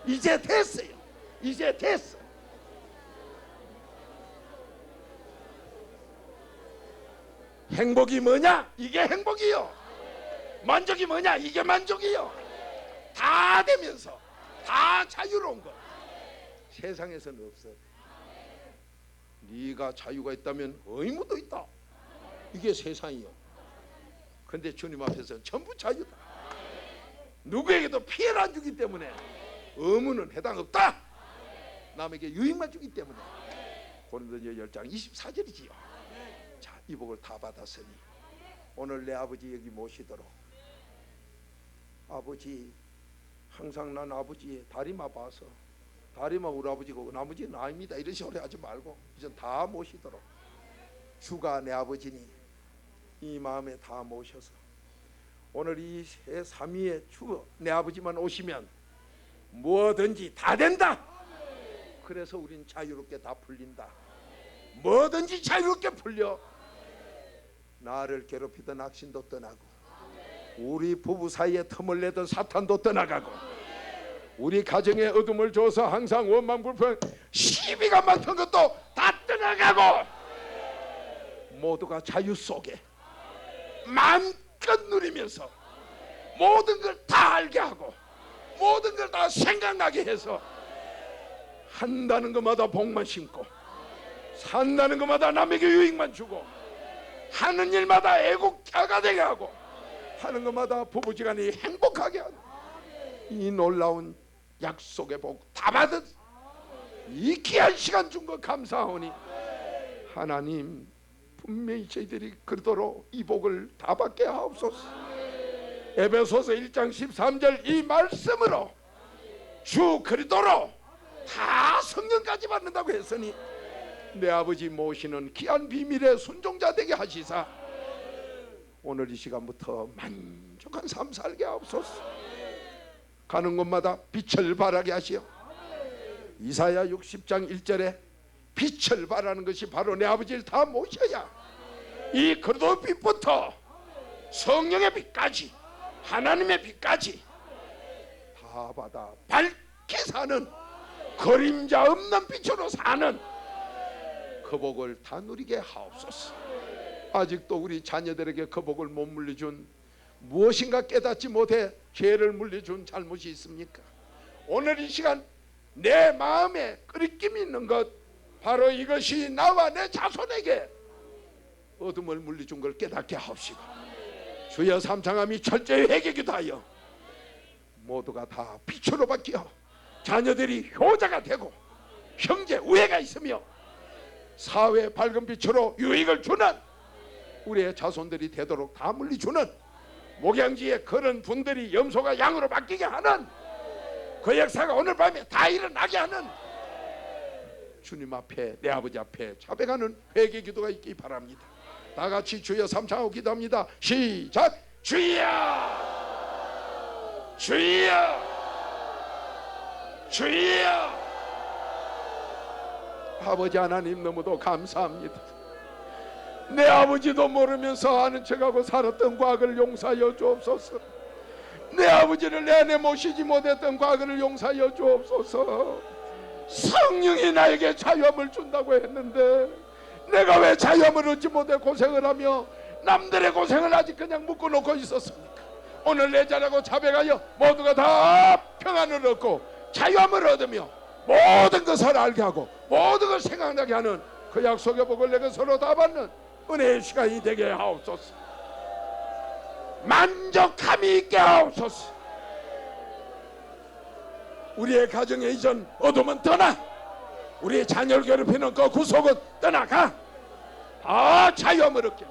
Speaker 1: 이제 됐어요. 이제 됐어. 행복이 뭐냐? 이게 행복이요. 만족이 뭐냐? 이게 만족이요. 다 되면서 다 자유로운 것 세상에서는 없어. 네가 자유가 있다면 의무도 있다. 이게 세상이요. 근데 주님 앞에서는 전부 자유다. 누구에게도 피해를 안 주기 때문에 의무는 해당 없다. 남에게 유익만 주기 때문에. 고린도전서 10장 24절이지요. 자, 이 복을 다 받았으니 오늘 내 아버지 여기 모시도록. 아버지, 항상 난 아버지의 다리마 봐서 다리마 우리 아버지고 나머지는 아닙니다 이런 소리 하지 말고 이제 다 모시도록. 주가 내 아버지니 이 마음에 다 모셔서 오늘 이 삼위의 주 내 아버지만 오시면 뭐든지 다 된다. 그래서 우린 자유롭게 다 풀린다. 뭐든지 자유롭게 풀려. 나를 괴롭히던 악신도 떠나고 우리 부부 사이에 틈을 내던 사탄도 떠나가고 우리 가정에 어둠을 줘서 항상 원망 불평 시비가 많던 것도 다 떠나가고 모두가 자유 속에 마음껏 누리면서 모든 걸 다 알게 하고 모든 걸 다 생각나게 해서 한다는 것마다 복만 심고 산다는 것마다 남에게 유익만 주고 하는 일마다 애국자가 되게 하고 하는 것마다 부부지간이 행복하게 하는 이 놀라운 약속의 복 다 받은 이 귀한 시간 준 거 감사하오니 하나님 분명히 저희들이 그러도록 이 복을 다 받게 하옵소서. 에베소서 1장 13절 이 말씀으로 주 그리스도로 다 성령까지 받는다고 했으니 내 아버지 모시는 귀한 비밀의 순종자 되게 하시사 오늘 이 시간부터 만족한 삶 살게 하옵소서. 가는 곳마다 빛을 발하게 하시오. 이사야 60장 1절에 빛을 발하는 것이 바로 내 아버지를 다 모셔야 이 그리스도 빛부터 성령의 빛까지 하나님의 빛까지 다 받아 밝게 사는 그림자 없는 빛으로 사는 그 복을 다 누리게 하옵소서. 아직도 우리 자녀들에게 그 복을 못 물려준 무엇인가 깨닫지 못해 죄를 물려준 잘못이 있습니까? 오늘 이 시간 내 마음에 끄리낌이 있는 것 바로 이것이 나와 내 자손에게 어둠을 물려준 걸 깨닫게 하옵시고 주여 삼창함이 철저히 회개기도 하여 모두가 다 빛으로 바뀌어 자녀들이 효자가 되고 형제 우애가 있으며 사회의 밝은 빛으로 유익을 주는 우리의 자손들이 되도록 다 물리주는 목양지에 그런 분들이 염소가 양으로 바뀌게 하는 그 역사가 오늘 밤에 다 일어나게 하는 주님 앞에 내 아버지 앞에 자백하는 회개 기도가 있기 바랍니다. 다 같이 주여 삼창하고 기도합니다. 시작. 주여 주여 주여. 아버지 하나님 너무도 감사합니다. 내 아버지도 모르면서 아는 척하고 살았던 과거를 용서하여 주옵소서. 내 아버지를 내 안에 모시지 못했던 과거를 용서하여 주옵소서. 성령이 나에게 자유함을 준다고 했는데 내가 왜 자유함을 얻지 못해 고생을 하며 남들의 고생을 아직 그냥 묶어놓고 있었습니까? 오늘 내 자라고 자백하여 모두가 다 평안을 얻고 자유함을 얻으며 모든 것을 알게 하고 모든 것을 생각나게 하는 그 약속의 복을 내가 서로 다 받는 은혜의 시간이 되게 하옵소서. 만족함이 있게 하옵소서. 우리의 가정에 이전 어둠은 떠나, 우리의 자녀를 괴롭히는 그 구속은 떠나가, 다 자유함을 얻게